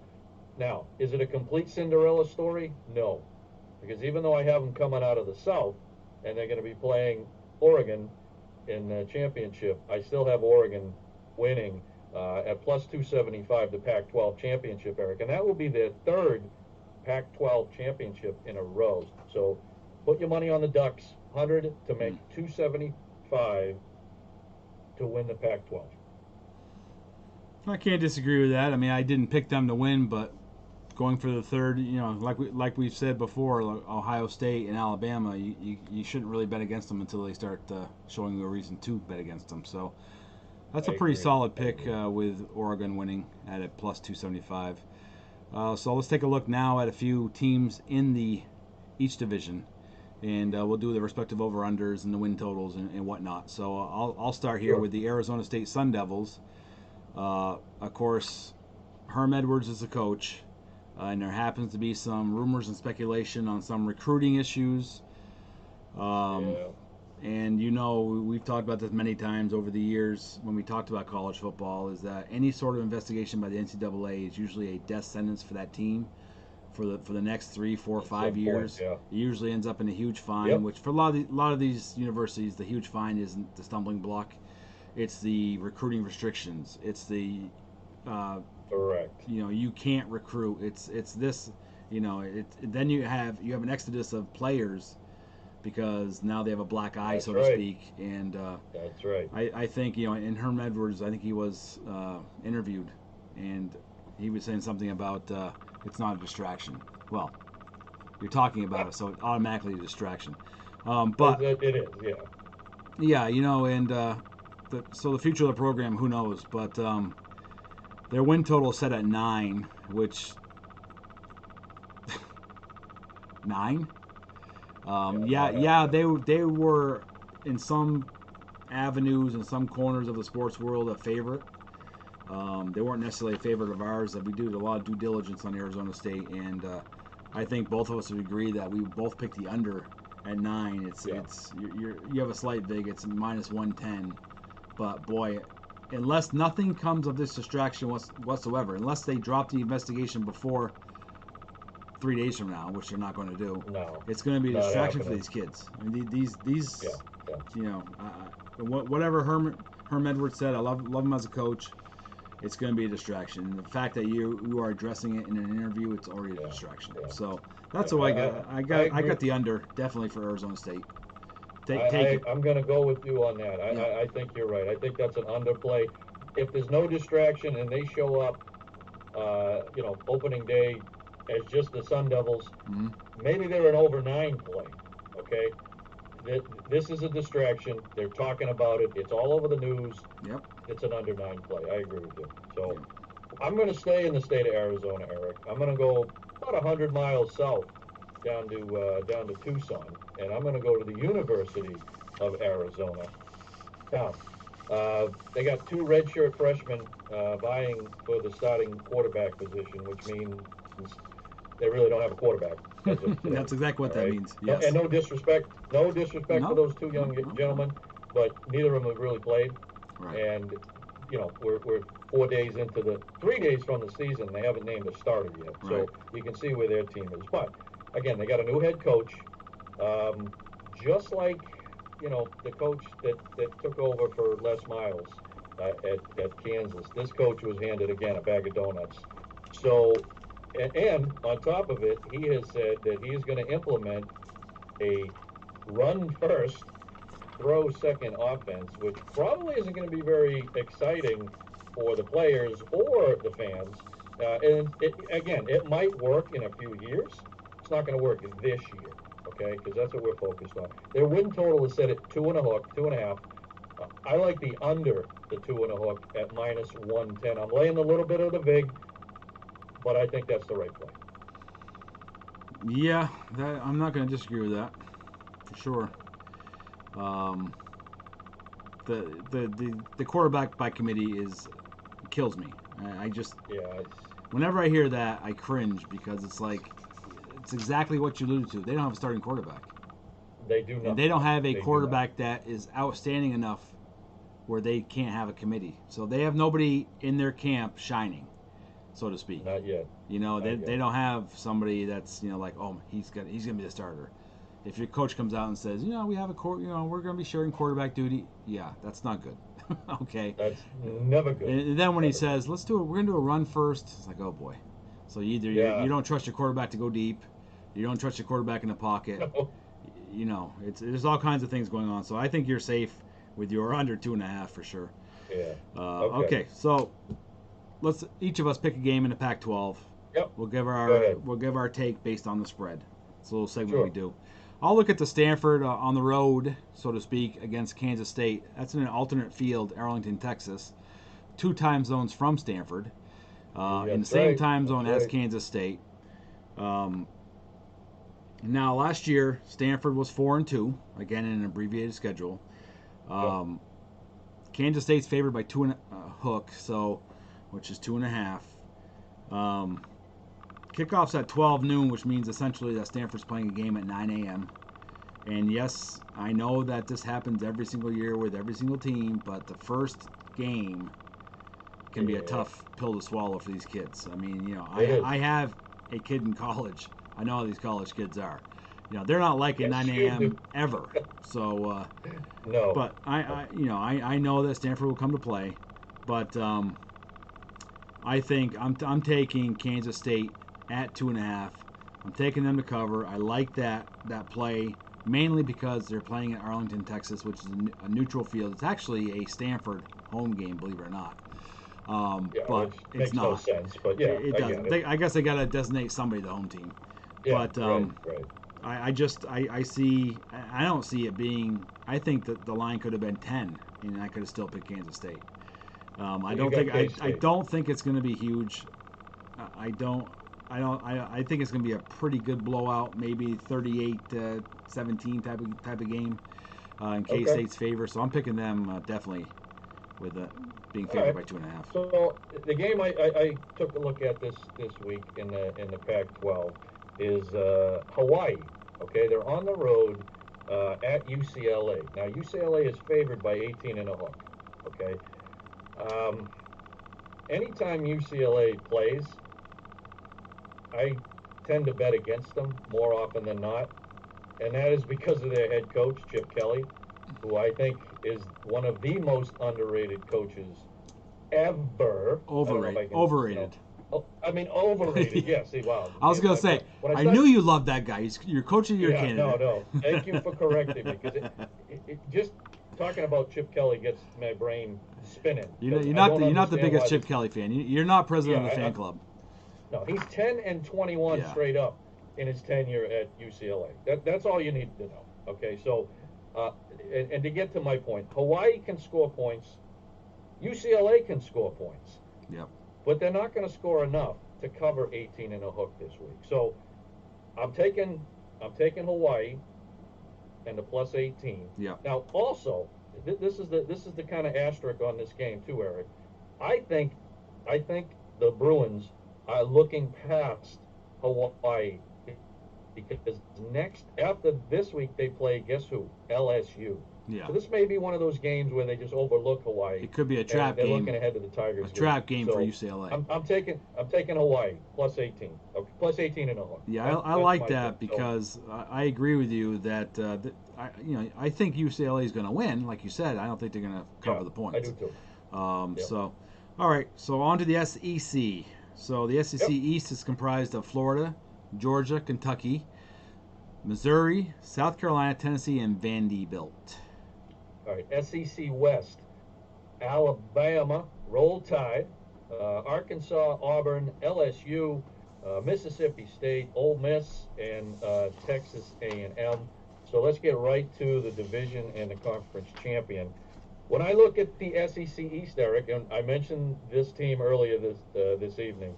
Now, is it a complete Cinderella story? No. Because even though I have them coming out of the South, and they're going to be playing Oregon in the championship, I still have Oregon winning at plus 275 the Pac-12 championship, Eric. And that will be their 3rd Pac-12 championship in a row. So put your money on the Ducks, 100 to make 275 to win the Pac-12. I can't disagree with that. I mean, I didn't pick them to win, but going for the 3rd, you know, like we've said before, Ohio State and Alabama, you shouldn't really bet against them until they start showing you a reason to bet against them. So that's a pretty solid pick with Oregon winning at a plus 275. So let's take a look now at a few teams in each division, and we'll do the respective over-unders and the win totals and whatnot. So I'll start here with the Arizona State Sun Devils. Of course, Herm Edwards is the coach, and there happens to be some rumors and speculation on some recruiting issues. And you know, we've talked about this many times over the years when we talked about college football, is that any sort of investigation by the NCAA is usually a death sentence for that team for the next 3, 4, 5 years. It usually ends up in a huge fine, which for a lot of these universities, the huge fine isn't the stumbling block. It's the recruiting restrictions. It's the correct. You know, you can't recruit. It's this. You know, then you have an exodus of players, because now they have a black eye, so to speak. And that's right. I think, you know, in Herm Edwards, I think he was interviewed, and he was saying something about it's not a distraction. Well, you're talking about it, so it's automatically a distraction. But it is, yeah, you know, and so the future of the program, who knows? But their win total is set at 9, which 9. They were in some avenues and some corners of the sports world a favorite. They weren't necessarily a favorite of ours. We do a lot of due diligence on Arizona State, and I think both of us would agree that we both picked the under at 9. You have a slight vig. It's minus 110, but boy, unless nothing comes of this distraction whatsoever, unless they drop the investigation before 3 days from now, which they're not going to do. No. It's going to be a Not distraction happening. for these kids. I mean, these Yeah. you know, whatever Herm Edwards said, I love him as a coach. It's going to be a distraction. And the fact that you are addressing it in an interview, it's already a distraction. Yeah. So that's Yeah, what I got. I agree. got the under definitely for Arizona State. Take it. I'm going to go with you on that. Yeah. I think you're right. I think that's an underplay. If there's no distraction and they show up, opening day as just the Sun Devils, Mm-hmm. maybe they're an over 9 play. Okay, this is a distraction. They're talking about it. It's all over the news. Yep. It's an under 9 play. I agree with you. So Yeah. I'm going to stay in the state of Arizona, Eric. I'm going to go about 100 miles south down to Tucson, and I'm going to go to the University of Arizona. Now, they got 2 redshirt freshmen vying for the starting quarterback position, which means they really don't have a quarterback. That's exactly what that means. No, Yes. and no disrespect for those 2 young gentlemen, but neither of them have really played. Right. And we're 3 days from the season. They haven't named a starter yet, so Right. you can see where their team is. But again, they got a new head coach, just like the coach that took over for Les Miles at Kansas. This coach was handed again a bag of donuts. So, and on top of it, he has said that he is going to implement a run first, throw second offense, which probably isn't going to be very exciting for the players or the fans. And it might work in a few years. It's not going to work this year, okay? Because that's what we're focused on. Their win total is set at 2.5. I like the under the 2.5 at -110. I'm laying a little bit of the vig, but I think that's the right play. Yeah, I'm not going to disagree with that, for sure. The quarterback by committee kills me. I just whenever I hear that, I cringe because it's like it's exactly what you alluded to. They don't have a starting quarterback. They do not. And they don't have a quarterback that is outstanding enough where they can't have a committee. So they have nobody in their camp shining, so to speak. Not yet. They don't have somebody that's like, oh, he's gonna be the starter. If your coach comes out and says, we have we're gonna be sharing quarterback duty, yeah, that's not good. Okay. That's never good. And then when he says, we're gonna do a run first, it's like, oh boy. So either you don't trust your quarterback to go deep, you don't trust your quarterback in the pocket. No. There's all kinds of things going on. So I think you're safe with your under 2.5 for sure. Yeah. Okay. So let's each of us pick a game in the Pac-12. Yep. We'll give our take based on the spread. It's a little segment we do. I'll look at the Stanford on the road, so to speak, against Kansas State. That's in an alternate field, Arlington, Texas. 2 time zones from Stanford, in the same time zone as Kansas State. Now, last year, Stanford was 4-2, again in an abbreviated schedule. Kansas State's favored by 2.5, which is 2.5. Kickoff's at 12 noon, which means essentially that Stanford's playing a game at 9 a.m. And yes, I know that this happens every single year with every single team, but the first game can be a tough pill to swallow for these kids. I mean, I have a kid in college. I know how these college kids are. They're not like at 9 a.m. ever. So, no. But I know that Stanford will come to play, but I think I'm taking Kansas State at 2.5. I'm taking them to cover. I like that play mainly because they're playing in Arlington, Texas, which is a neutral field. It's actually a Stanford home game, believe it or not. But it's makes not. No sense, but yeah, it does. I guess they got to designate somebody the home team. Yeah, but right. I don't see it being. I think that the line could have been 10, and I could have still picked Kansas State. I don't think it's going to be huge. I think it's going to be a pretty good blowout, maybe 38-17 type of game in K-State's favor. So I'm picking them definitely with being favored by 2.5. So the game I took a look at this week in the Pac-12 is Hawaii. Okay, they're on the road at UCLA. Now UCLA is favored by 18.5. Okay. Anytime UCLA plays, tend to bet against them more often than not, and that is because of their head coach, Chip Kelly, who I think is one of the most underrated coaches ever. Overrated. Overrated. Yeah. See, wow. I was gonna say, I knew you loved that guy. He's your coach of your candidate. No. Thank you for correcting me, because it just talking about Chip Kelly gets my brain spinning. You're not the biggest Chip Kelly fan. You're not president of the fan club. No, he's 10-21 straight up in his tenure at UCLA. That's all you need to know. Okay, so and to get to my point, Hawaii can score points, UCLA can score points. Yep. But they're not going to score enough to cover 18 and a hook this week. So I'm taking Hawaii and the plus 18. Yeah. Now also, this is the kind of asterisk on this game too, Eric. I think the Bruins are looking past Hawaii, because after this week they play, guess who? LSU. Yeah. So this may be one of those games where they just overlook Hawaii. It could be a trap game. They're looking ahead to the Tigers. A trap game for UCLA. I'm taking Hawaii plus 18. Okay, plus 18 and a hook. Yeah, I like that because I agree with you that I think UCLA is going to win. Like you said, I don't think they're going to cover the points. I do too. So, all right. So on to the SEC. So the SEC East is comprised of Florida, Georgia, Kentucky, Missouri, South Carolina, Tennessee, and Vanderbilt. All right, SEC West, Alabama, Roll Tide, Arkansas, Auburn, LSU, Mississippi State, Ole Miss, and Texas A&M. So let's get right to the division and the conference champion. When I look at the SEC East, Eric, and I mentioned this team earlier this evening,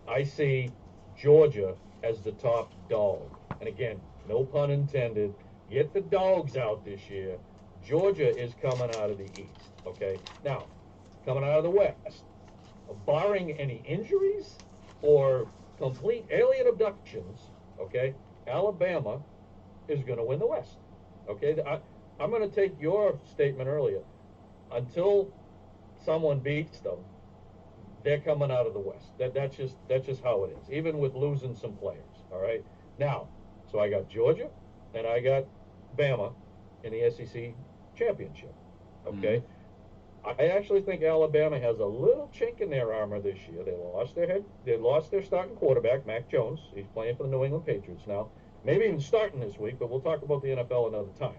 I see Georgia as the top dog. And again, no pun intended. Get the dogs out this year. Georgia is coming out of the East, okay? Now, coming out of the West, barring any injuries or complete alien abductions, okay, Alabama is going to win the West, okay? I'm going to take your statement earlier. Until someone beats them, they're coming out of the West. That's just how it is, even with losing some players, all right? Now, so I got Georgia and I got Bama in the SEC championship, okay? I actually think Alabama has a little chink in their armor this year. They lost their starting quarterback, Mac Jones. He's playing for the New England Patriots now. Maybe even starting this week, but we'll talk about the NFL another time.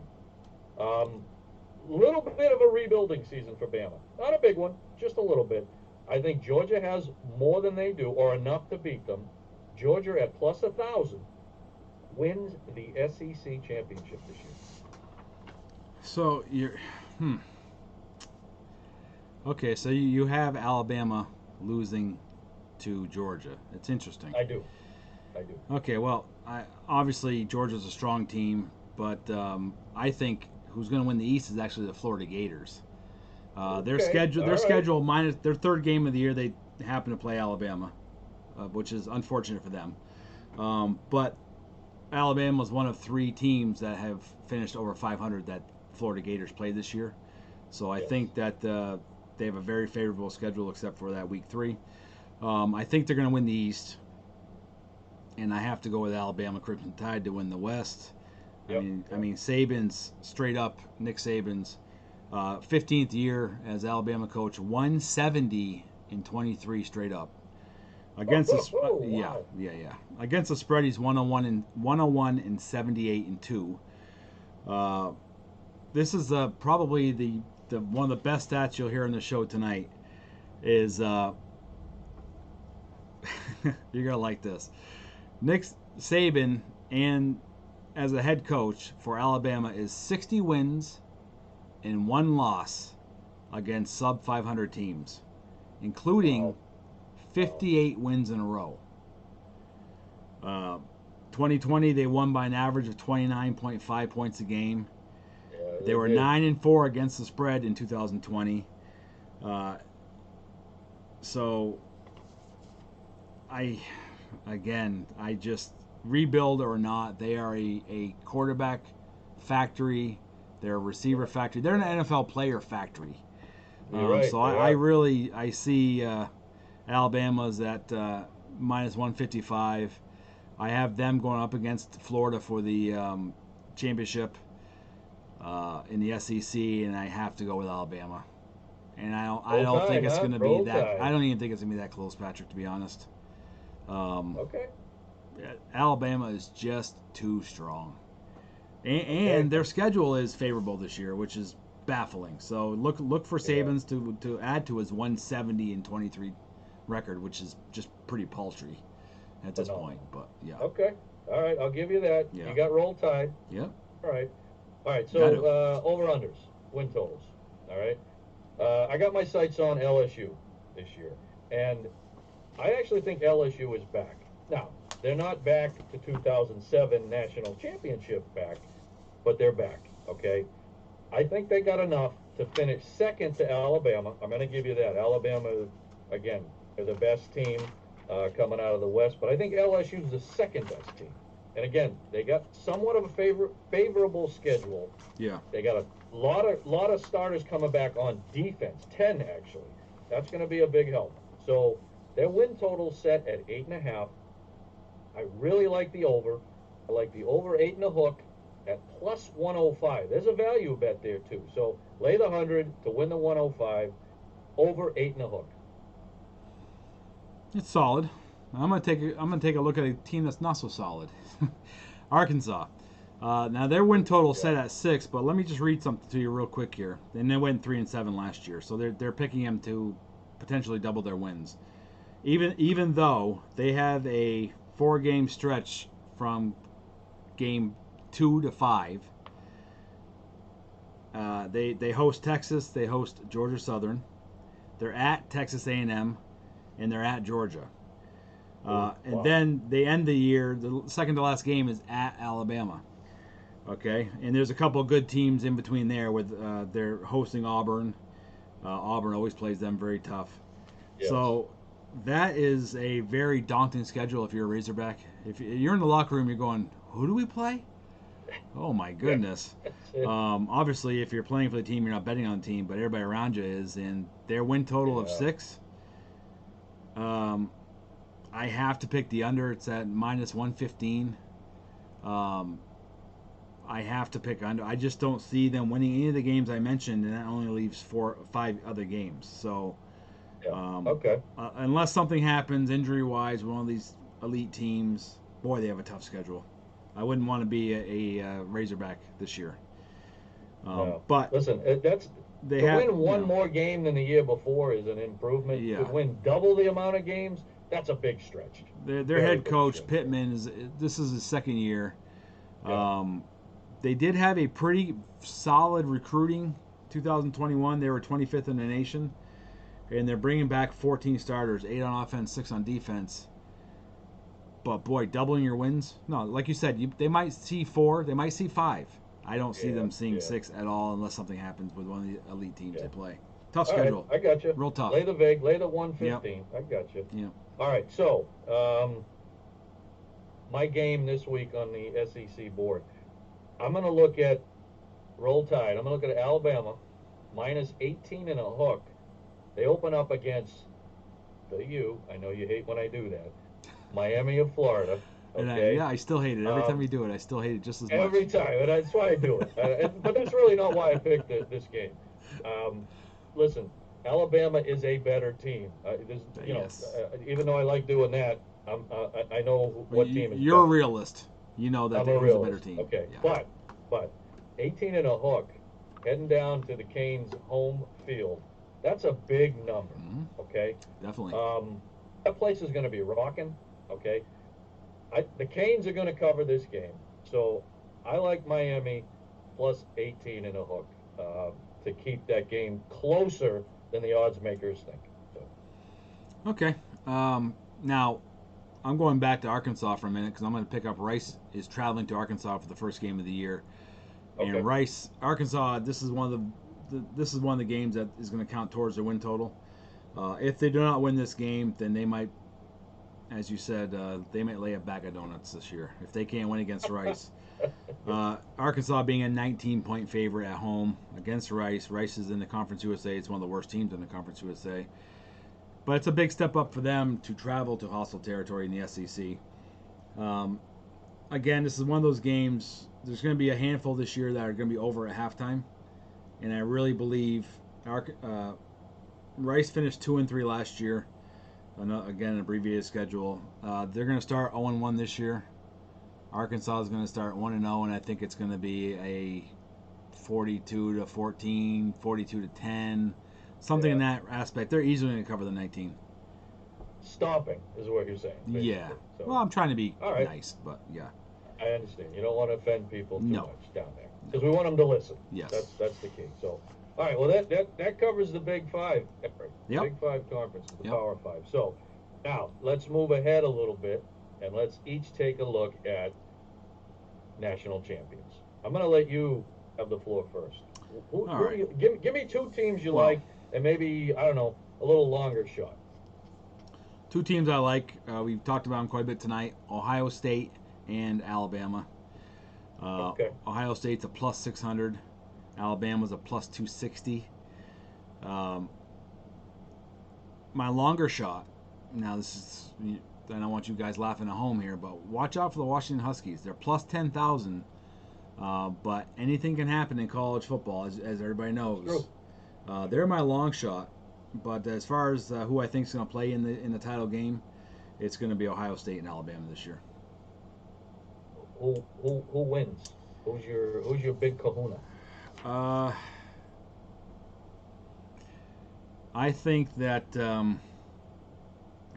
Little bit of a rebuilding season for Bama. Not a big one, just a little bit. I think Georgia has more than they do, or enough to beat them. Georgia at plus 1,000 wins the SEC championship this year. So okay, so you have Alabama losing to Georgia. It's interesting. I do. Okay, well, obviously Georgia's a strong team, but I think who's going to win the East is actually the Florida Gators. Their schedule minus their third game of the year, they happen to play Alabama, which is unfortunate for them. But Alabama is one of three teams that have finished over 500 that Florida Gators played this year. So I think that they have a very favorable schedule except for that week 3. I think they're going to win the East, and I have to go with Alabama Crimson Tide to win the West. I mean, Saban's straight up. Nick Saban's 15th year as Alabama coach, 170 and 23 straight up. Against Against the spread, he's 101 and 78 and 2. This is probably the one of the best stats you'll hear on the show tonight. Is you're gonna like this. Nick Saban and as a head coach for Alabama is 60 wins and 1 loss against sub 500 teams, including 58 wins in a row. 2020 they won by an average of 29.5 points a game. They were 9-4 against the spread in 2020. So I just rebuild or not, they are a quarterback factory. They're a receiver factory. They're an NFL player factory. So I see Alabama's at minus 155. I have them going up against Florida for the championship in the SEC, and I have to go with Alabama. And I don't think it's going to be that. I don't even think it's going to be that close, Patrick. To be honest. Okay. Alabama is just too strong, and their schedule is favorable this year, which is baffling. So look for Saban's to add to his 170 and 23 record, which is just pretty paltry at this point. But yeah. Okay. All right. I'll give you that. Yeah. You got Roll Tide. Yep. All right. All right. So over-unders, win totals. All right. I got my sights on LSU this year, and I actually think LSU is back. Now, they're not back to 2007 national championship back, but they're back, okay? I think they got enough to finish second to Alabama. I'm going to give you that. Alabama, again, they're the best team coming out of the West, but I think LSU is the second best team. And again, they got somewhat of a favorable schedule. Yeah. They got a lot of starters coming back on defense, 10 actually. That's going to be a big help. So their win total set at 8.5. I really like the over. I like the over 8 and a hook at plus 105. There's a value bet there too. So lay the 100 to win the 105. Over 8 and a hook. It's solid. I'm gonna take a look at a team that's not so solid. Arkansas. Now their win total set at 6, but let me just read something to you real quick here. And they went 3-7 last year, so they're picking them to potentially double their wins. Even though they have a 4-game stretch from game 2 to 5. They host Texas, they host Georgia Southern, they're at Texas A&M, and they're at Georgia. And then they end the year, the second to last game is at Alabama. Okay, and there's a couple of good teams in between there with they're hosting Auburn. Auburn always plays them very tough. Yes. So that is a very daunting schedule if you're a Razorback. If you're in the locker room, you're going, who do we play? Oh my goodness. Obviously, if you're playing for the team, you're not betting on the team, but everybody around you is. And their win total of 6. I have to pick the under. It's at minus 115. I have to pick under. I just don't see them winning any of the games I mentioned, and that only leaves 4 or 5 other games. So, okay. Unless something happens injury-wise, one of these elite teams, boy, they have a tough schedule. I wouldn't want to be a Razorback this year. No. But listen, win one more game than the year before is an improvement. Yeah. To win double the amount of games, that's a big stretch. Their head coach Pittman this is his second year. Yeah. They did have a pretty solid recruiting 2021. They were 25th in the nation, and they're bringing back 14 starters, 8 on offense, 6 on defense. But boy, doubling your wins? No, like you said, they might see 4, they might see 5. I don't see them seeing 6 at all unless something happens with one of the elite teams they play. Tough schedule. Right, I got you. Real tough. Lay the vig, lay the 115. Yep. I got you. Yeah. All right, so my game this week on the SEC board, I'm going to look at Roll Tide. I'm going to look at Alabama, minus 18 and a hook. They open up against I know you hate when I do that, Miami of Florida. Okay? And I still hate it. Every time we do it, I still hate it just as much. Every time, and that's why I do it. But that's really not why I picked this game. Listen, Alabama is a better team. Even though I like doing that, I know what team is You're better. A realist. You know that they're a better team. Okay, yeah. But 18 and a hook, heading down to the Canes' home field, that's a big number. Mm-hmm. Okay? Definitely. That place is going to be rocking. Okay? The Canes are going to cover this game. So I like Miami plus 18 and a hook to keep that game closer than the odds makers think. So. Okay. Now, I'm going back to Arkansas for a minute because I'm going to pick up Rice is traveling to Arkansas for the first game of the year. Okay. And Rice, Arkansas, this is one of the games that is going to count towards their win total. If they do not win this game, then they might, as you said, they might lay a bag of donuts this year if they can't win against Rice. Arkansas being a 19-point favorite at home against Rice. Rice is in the Conference USA. It's one of the worst teams in the Conference USA. But it's a big step up for them to travel to hostile territory in the SEC. Again, this is one of those games. There's going to be a handful this year that are going to be over at halftime, and I really believe Rice finished 2-3 last year. Again, an abbreviated schedule. They're going to start 0-1 this year. Arkansas is going to start 1-0, and I think it's going to be a 42-14, 42-10, something in that aspect. They're easily going to cover the 19. Stomping is what you're saying. Basically. Yeah. So, well, I'm trying to be nice, but yeah. I understand. You don't want to offend people too No. much down there because we want them to listen. Yes. That's the key. So, all right. Well, that covers the Big Five. Yep. Big Five conference, the Yep. Power Five. So, now let's move ahead a little bit and let's each take a look at national champions. I'm going to let you have the floor first. Who right. Give me two teams you like, and maybe, I don't know, a little longer shot. Two teams I like. We've talked about them quite a bit tonight. Ohio State and Alabama. Okay. Ohio State's a plus 600. Alabama's a plus 260. My longer shot. Now this is. I don't want you guys laughing at home here, but watch out for the Washington Huskies. They're plus 10,000. But anything can happen in college football, as everybody knows. True. They're my long shot. But as far as who I think is going to play in the title game, it's going to be Ohio State and Alabama this year. Who wins? Who's your big kahuna? I think that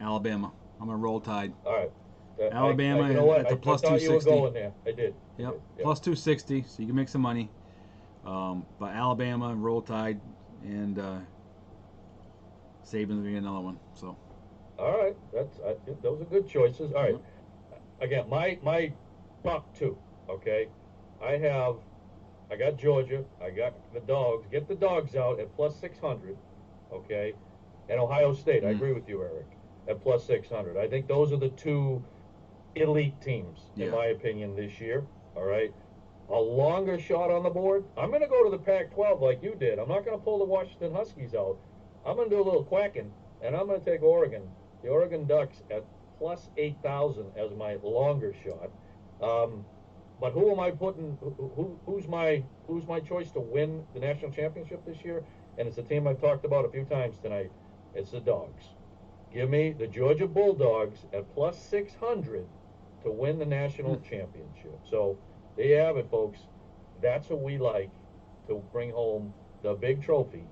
Alabama. I'm going to roll Tide. All right. Alabama you know what? at the plus I thought 260. You were going there. I did. Yep. Plus 260, so you can make some money. But Alabama, roll Tide, and Saban's going to get another one. So. All right. Those are good choices. All right. Mm-hmm. Again, my top two. Okay. I got Georgia. I got the Dogs. Get the Dogs out at plus 600. Okay. And Ohio State. I agree with you, Eric, at plus 600. I think those are the two elite teams, in my opinion, this year. All right. A longer shot on the board. I'm going to go to the Pac-12 like you did. I'm not going to pull the Washington Huskies out. I'm going to do a little quacking, and I'm going to take Oregon, the Oregon Ducks, at plus 8,000 as my longer shot. But who am I putting? Who's my choice to win the national championship this year? And it's a team I've talked about a few times tonight. It's the Dogs. Give me the Georgia Bulldogs at plus 600 to win the national championship. So there you have it, folks. That's what we like to bring home the big trophy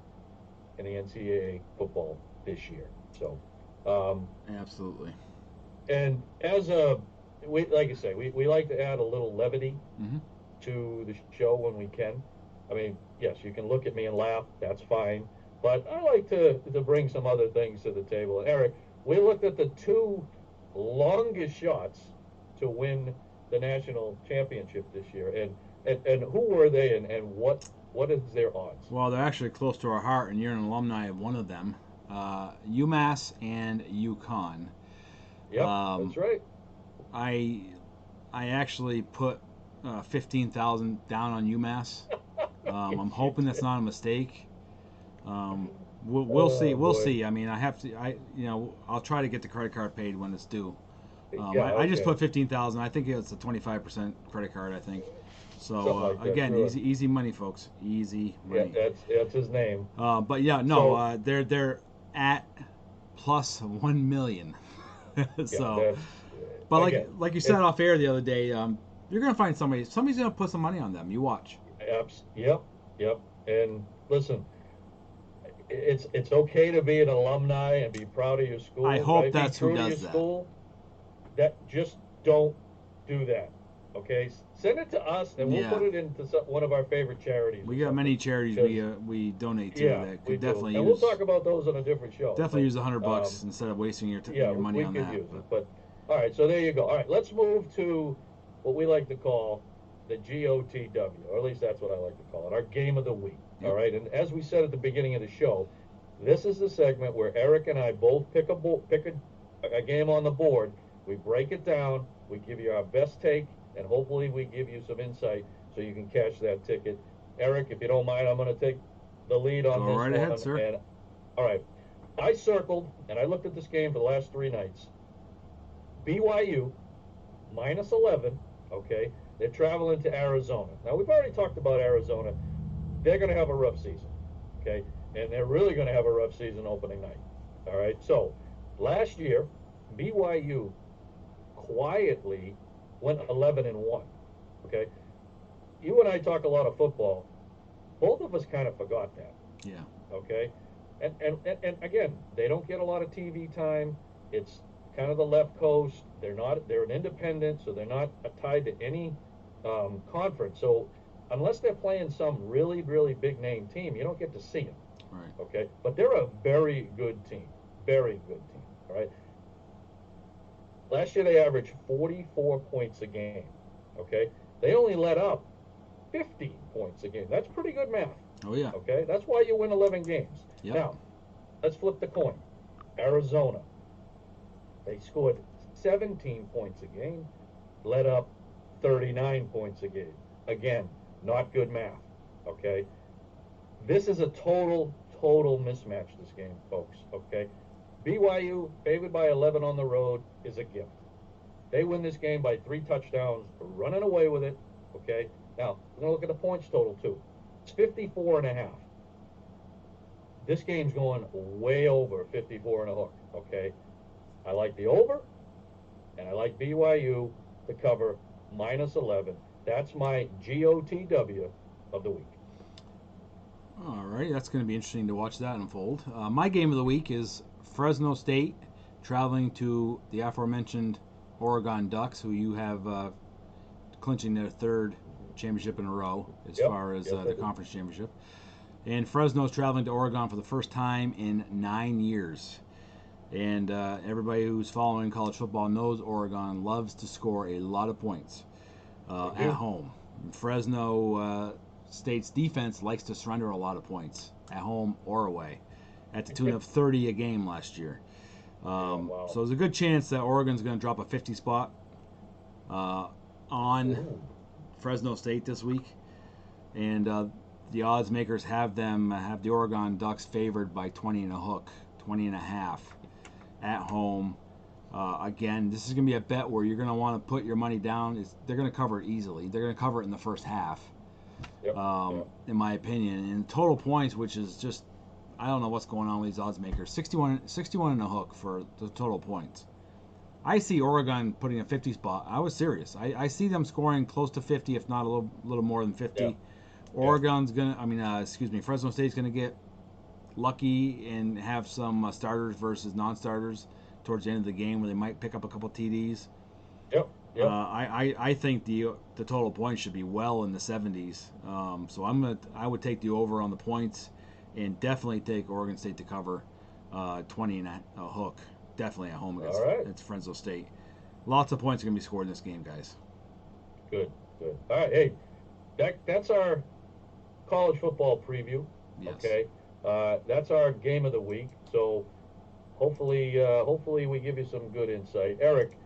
in the NCAA football this year. So, absolutely. And as like I say, we like to add a little levity to the show when we can. I mean, yes, you can look at me and laugh. That's fine. But I like to bring some other things to the table. And Eric, we looked at the two longest shots to win the national championship this year. And who were they, and what is their odds? Well, they're actually close to our heart, and you're an alumni of one of them, UMass and UConn. Yep, that's right. I actually put 15,000 down on UMass. I'm hoping that's not a mistake. We'll see. We'll see. I mean, I'll try to get the credit card paid when it's due. I just put 15,000. I think it's a 25% credit card. I think. So like again, sure. easy money, folks. Easy money. Yeah, that's his name. But yeah, no, they're at plus 1 million. So, but again, like you said off air the other day, you're gonna find somebody's gonna put some money on them. You watch. Yep. And listen, it's okay to be an alumni and be proud of your school. I hope right? that's who does that. School. That just don't do that. Okay, send it to us, and we'll put it into one of our favorite charities. We got many charities we donate to that could definitely use. And we'll talk about those on a different show. Definitely use $100 instead of wasting your money on that. Use it. But all right, so there you go. All right, let's move to what we like to call the GOTW, or at least that's what I like to call it, our game of the week. All right, and as we said at the beginning of the show, this is the segment where Eric and I both pick a game on the board. We break it down. We give you our best take. And hopefully we give you some insight so you can catch that ticket. Eric, if you don't mind, I'm going to take the lead on this one. Go right ahead, sir. And, all right. I circled, and I looked at this game for the last 3 nights. BYU, minus 11, okay? They're traveling to Arizona. Now, we've already talked about Arizona. They're going to have a rough season, okay? And they're really going to have a rough season opening night, all right? So, last year, BYU quietly went 11-1, okay? You and I talk a lot of football. Both of us kind of forgot that. Yeah. Okay? And again, they don't get a lot of TV time. It's kind of the left coast. They're an independent, so they're not tied to any conference. So unless they're playing some really, really big name team, you don't get to see them. Right. Okay? But they're a very good team. Very good team. All right? Last year they averaged 44 points a game. Okay? They only let up 15 points a game. That's pretty good math. Oh, yeah. Okay? That's why you win 11 games. Yep. Now, let's flip the coin. Arizona. They scored 17 points a game, let up 39 points a game. Again, not good math. Okay? This is a total mismatch, this game, folks. Okay? BYU, favored by 11 on the road, is a gift. They win this game by 3 touchdowns, running away with it. Okay? Now, we're going to look at the points total, too. It's 54.5. This game's going way over 54 and a hook, okay? I like the over, and I like BYU to cover minus 11. That's my GOTW of the week. All right, that's going to be interesting to watch that unfold. My game of the week is Fresno State traveling to the aforementioned Oregon Ducks, who you have clinching their 3rd championship in a row as far as the conference championship. And Fresno's traveling to Oregon for the first time in 9 years. And everybody who's following college football knows Oregon loves to score a lot of points at home. Fresno State's defense likes to surrender a lot of points at home or away, at the tune of 30 a game last year. So there's a good chance that Oregon's going to drop a 50 spot on Fresno State this week. And the odds makers have the Oregon Ducks favored by 20 and a hook, 20 and a half at home. Again, this is going to be a bet where you're going to want to put your money down. They're going to cover it easily. They're going to cover it in the first half, in my opinion. And total points, which is just, I don't know what's going on with these odds makers. 61 and a hook for the total points. I see Oregon putting a 50 spot. I was serious. I see them scoring close to 50, if not a little more than 50. Yeah. Oregon's Fresno State's gonna get lucky and have some starters versus non-starters towards the end of the game where they might pick up a couple TDs. Yep. I think the total points should be well in the 70s. So I would take the over on the points and definitely take Oregon State to cover 20 and a hook. Definitely at home against Fresno State. Lots of points are gonna be scored in this game, guys. Good. All right, hey, that's our college football preview. Yes. Okay, that's our game of the week. So hopefully we give you some good insight. Eric,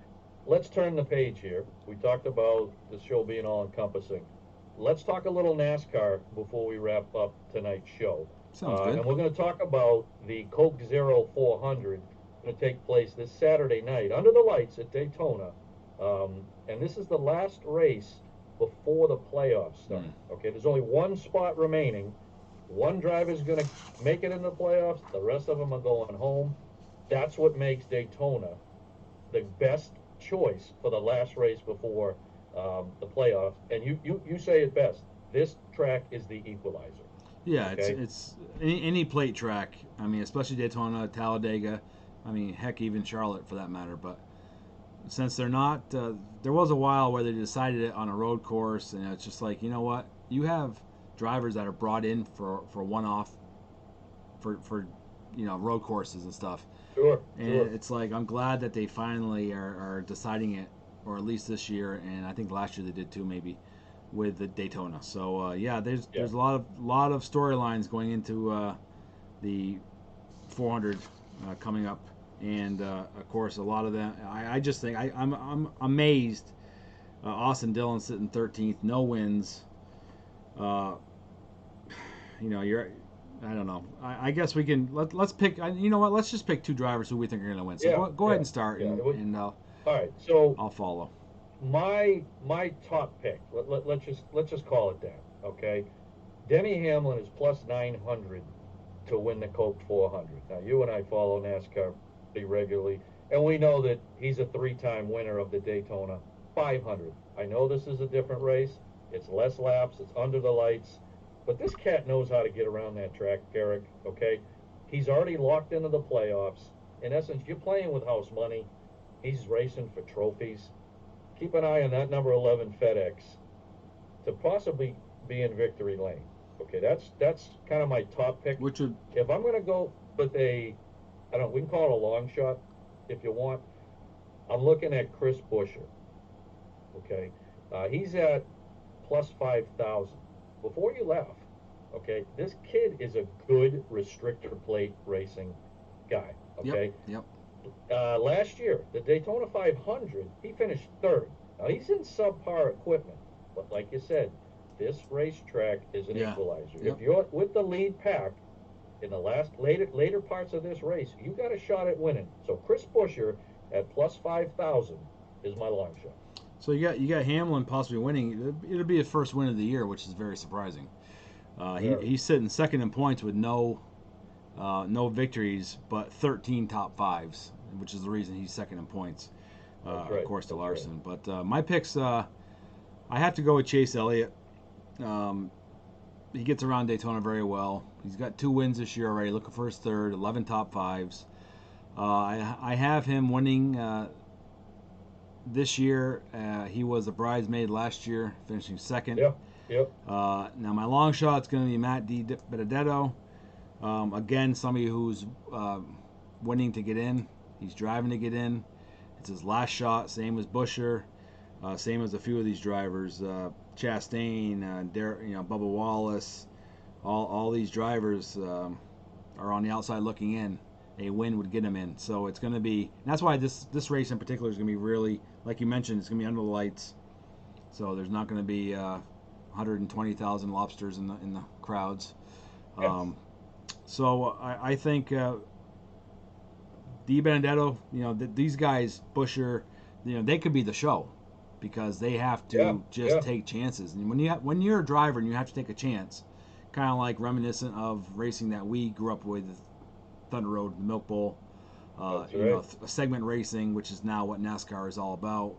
let's turn the page here. We talked about the show being all-encompassing. Let's talk a little NASCAR before we wrap up tonight's show. Sounds good. And we're going to talk about the Coke Zero 400. Going to take place this Saturday night under the lights at Daytona. And this is the last race before the playoffs start. Okay, there's only one spot remaining. One driver's going to make it in the playoffs. The rest of them are going home. That's what makes Daytona the best choice for the last race before the playoffs. And you say it best. This track is the equalizer. Yeah, okay? it's any plate track. I mean, especially Daytona, Talladega. I mean, heck, even Charlotte for that matter. But since they're not, there was a while where they decided it on a road course, and it's just like, you know what? You have drivers that are brought in for one-off, for road courses and stuff. Sure. It's like, I'm glad that they finally are deciding it, or at least this year, and I think last year they did too, maybe, with the Daytona. So there's a lot of storylines going into the 400 coming up, and of course a lot of them. I just think I'm amazed. Austin Dillon sitting 13th, no wins. I don't know. I guess we can let's pick. You know what? Let's just pick 2 drivers who we think are going to win. So go ahead and start, and all right. So I'll follow. my top pick. Let's just call it that. Okay, Denny Hamlin is plus 900 to win the Coke 400. Now, you and I follow NASCAR pretty regularly, and we know that he's a three-time winner of the Daytona 500. I know this is a different race. It's less laps. It's under the lights. But this cat knows how to get around that track, Eric, okay? He's already locked into the playoffs. In essence, you're playing with house money. He's racing for trophies. Keep an eye on that number 11 FedEx to possibly be in victory lane. Okay, that's kind of my top pick. Which would, if I'm going to go with we can call it a long shot if you want. I'm looking at Chris Buescher. Okay, he's at plus 5,000. Before you laugh, okay, this kid is a good restrictor plate racing guy. Okay. Yep. Last year, the Daytona 500, he finished third. Now he's in subpar equipment, but like you said, this racetrack is an equalizer. Yep. If you're with the lead pack in the later parts of this race, you got a shot at winning. So Chris Buescher at plus 5,000 is my long shot. So you got Hamlin possibly winning. It'll be his first win of the year, which is very surprising. He's sitting second in points with no victories, but 13 top fives, which is the reason he's second in points. Right. Of course, to Larson. Right. But my picks, I have to go with Chase Elliott. He gets around Daytona very well. He's got 2 wins this year already, looking for his third, 11 top fives. I have him winning this year. He was a bridesmaid last year, finishing second. Yep. Now my long shot's going to be Matt DiBenedetto. Again, somebody who's winning to get in. He's driving to get in. It's his last shot, same as Buescher, same as a few of these drivers. Chastain, Bubba Wallace, all these drivers are on the outside looking in. A win would get him in. So it's going to be, and that's why this race in particular is going to be really, like you mentioned, it's going to be under the lights. So there's not going to be 120,000 lobsters in the crowds. Yes. So I think DiBenedetto, these guys, Buescher, they could be the show because they have to take chances. And when you're a driver and you have to take a chance, kind of like reminiscent of racing that we grew up with, Thunder Road, the Milk Bowl, segment racing, which is now what NASCAR is all about.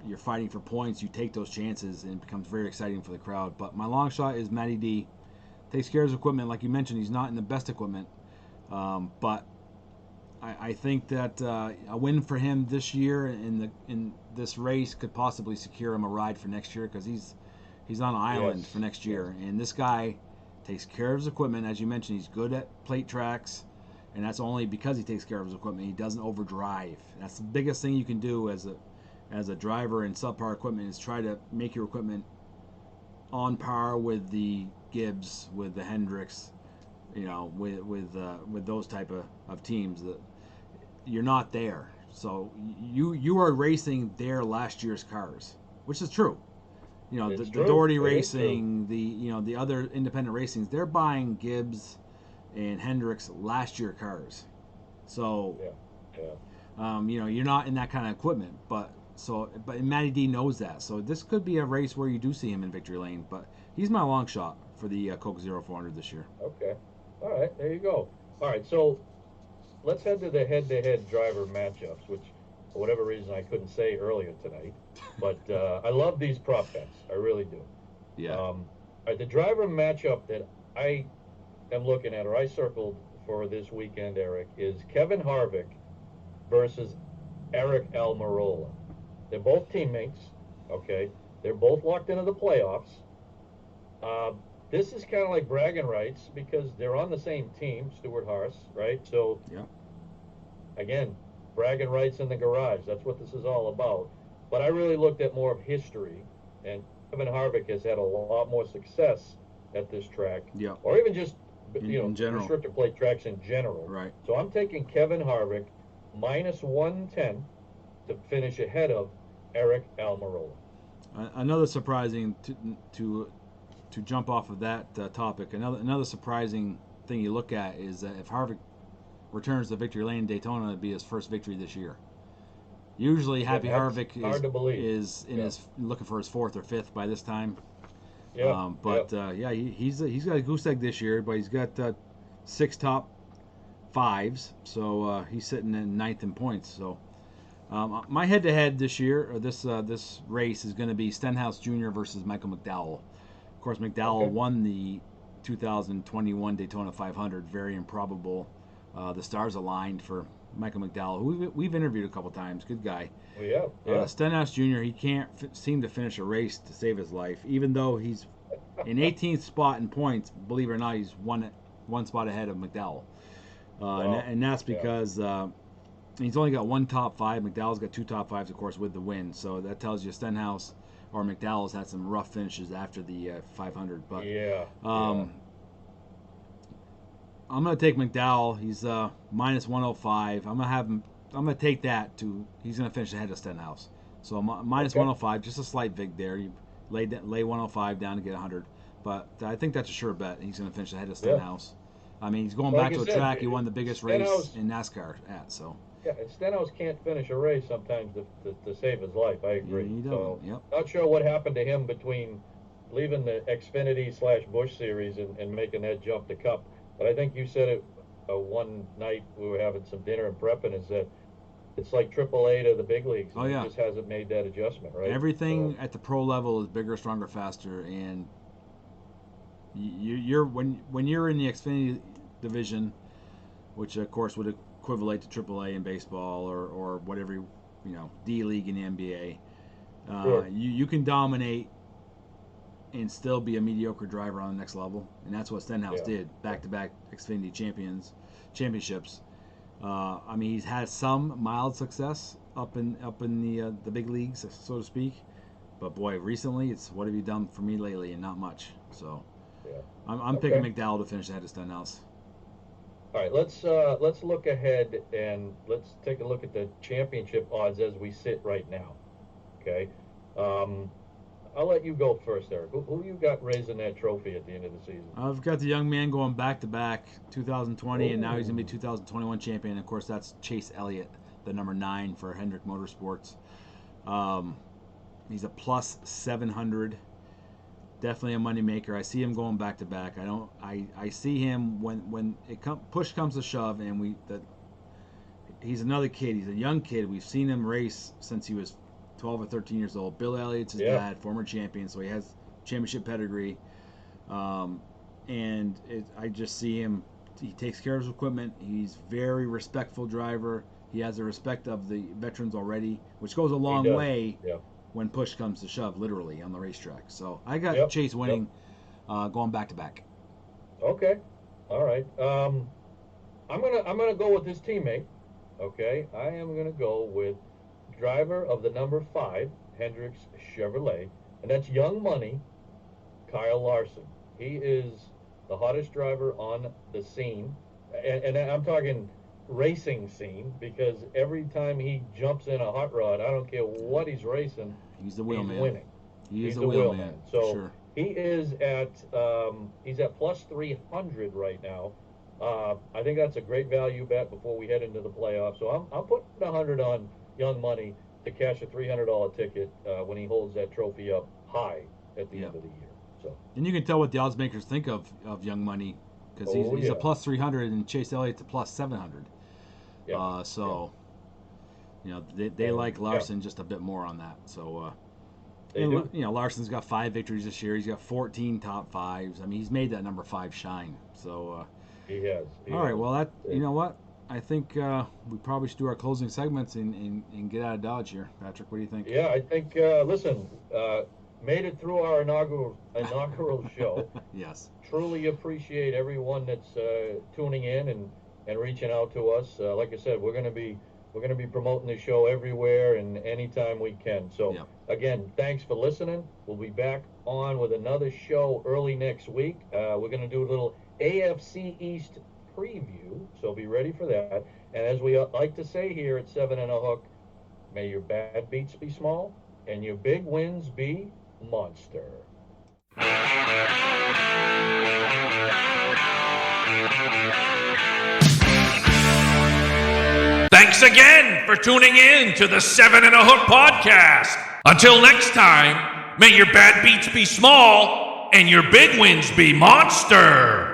You're fighting for points, you take those chances, and it becomes very exciting for the crowd. But my long shot is Matty D. Takes care of his equipment. Like you mentioned, he's not in the best equipment. But I think that a win for him this year in this race could possibly secure him a ride for next year because he's on an island for next year. And this guy takes care of his equipment. As you mentioned, he's good at plate tracks. And that's only because he takes care of his equipment. He doesn't overdrive. That's the biggest thing you can do as a driver in subpar equipment is try to make your equipment on par with the Gibbs, with the Hendricks, with those type of teams. That you're not there. So you are racing their last year's cars, which is true. The Doherty Racing, the other independent racings, they're buying Gibbs and Hendricks last year cars. So you're not in that kind of equipment, but Matty D knows that. So this could be a race where you do see him in victory lane, but he's my long shot for the Coke Zero 400 this year. Okay. All right, there you go. All right, so let's head to the head-to-head driver matchups, which for whatever reason I couldn't say earlier tonight. But I love these prop bets. I really do. Yeah. All right, the driver matchup that I am looking at, or I circled for this weekend, Eric, is Kevin Harvick versus Eric Almirola. They're both teammates, okay? They're both locked into the playoffs. This is kind of like bragging rights because they're on the same team, Stewart-Haas, right? So, again, bragging rights in the garage. That's what this is all about. But I really looked at more of history, and Kevin Harvick has had a lot more success at this track, or even just in general, restrictor plate tracks in general. Right. So I'm taking Kevin Harvick minus 110 to finish ahead of Eric Almirola. Another surprising to jump off of that topic. Another surprising thing you look at is that if Harvick returns to victory lane in Daytona, it'd be his first victory this year. Usually Happy Harvick hard to believe. is in his looking for his 4th or 5th by this time. Yeah. He's got a goose egg this year, but he's got 6 top 5s, so he's sitting in 9th in points. So my head-to-head this year, or this race, is going to be Stenhouse Jr. versus Michael McDowell. Of course, McDowell won the 2021 Daytona 500. Very improbable. The stars aligned for Michael McDowell, who we've interviewed a couple times. Good guy. Well, yeah. Stenhouse Jr., he can't seem to finish a race to save his life, even though he's in 18th spot in points. Believe it or not, he's one spot ahead of McDowell. And that's because he's only got 1 top 5. McDowell's got 2 top 5s, of course, with the win. So that tells you Stenhouse or McDowell's had some rough finishes after the 500. But I'm going to take McDowell. He's minus 105. I'm going to take that to he's going to finish ahead of Stenhouse. So minus 105, just a slight vig there. You lay 105 down to get 100. But I think that's a sure bet. He's going to finish ahead of Stenhouse. I mean, he's going back to a track he won the biggest race in NASCAR at. So. Yeah, and Stenhouse can't finish a race sometimes to save his life. I agree. Yeah, so, yep. Not sure what happened to him between leaving the Xfinity/Busch series and making that jump to Cup. But I think you said it one night we were having some dinner and prepping, is that it's like AAA to the big leagues. Oh, yeah. He just hasn't made that adjustment, right? Everything at the pro level is bigger, stronger, faster, and you're when you're in the Xfinity division, which of course would equivalent to AAA in baseball or whatever, D League in the NBA. You can dominate and still be a mediocre driver on the next level, and that's what Stenhouse did, back-to-back Xfinity championships. I mean, he's had some mild success up in the big leagues, so to speak. But boy, recently it's what have you done for me lately, and not much. So I'm picking McDowell to finish ahead of Stenhouse. All right, let's look ahead and let's take a look at the championship odds as we sit right now. Okay, I'll let you go first, Eric. Who you got raising that trophy at the end of the season? I've got the young man going back-to-back 2020, and now he's going to be 2021 champion. Of course, that's Chase Elliott, the number 9 for Hendrick Motorsports. He's a plus 700. Definitely a moneymaker. I see him going back-to-back. I see him when push comes to shove, and he's another kid. He's a young kid. We've seen him race since he was 12 or 13 years old. Bill Elliott's his dad, former champion, so he has championship pedigree. I just see him. He takes care of his equipment. He's very respectful driver. He has the respect of the veterans already, which goes a long way when push comes to shove, literally on the racetrack. So I got Chase winning, going back to back. Okay, all right. I'm gonna go with his teammate. Okay, I am gonna go with driver of the number 5 Hendricks Chevrolet, and that's Young Money, Kyle Larson. He is the hottest driver on the scene, and I'm talking racing scene, because every time he jumps in a hot rod, I don't care what he's racing, he's the wheel man. Winning. He's the wheel man. So sure. He is at plus 300 right now. I think that's a great value bet before we head into the playoffs. So I'm putting 100 on Young Money to cash a $300 ticket when he holds that trophy up high at the end of the year. So, and you can tell what the odds makers think of Young Money, because he's a plus 300 and Chase Elliott's a plus 700. They like Larson just a bit more on that. So Larson's got 5 victories this year. He's got 14 top 5s. I mean, he's made that number 5 shine. So he has. All right. Well, you know what? I think we probably should do our closing segments and get out of Dodge here. Patrick, what do you think? Yeah, I think, made it through our inaugural show. Yes. Truly appreciate everyone that's tuning in and reaching out to us. Like I said, we're going to be promoting the show everywhere and anytime we can. So, again, thanks for listening. We'll be back on with another show early next week. We're going to do a little AFC East preview, so be ready for that. And as we like to say here at 7 and a Hook, may your bad beats be small and your big wins be monster. Thanks again for tuning in to the 7 and a Hook podcast. Until next time, may your bad beats be small and your big wins be monster.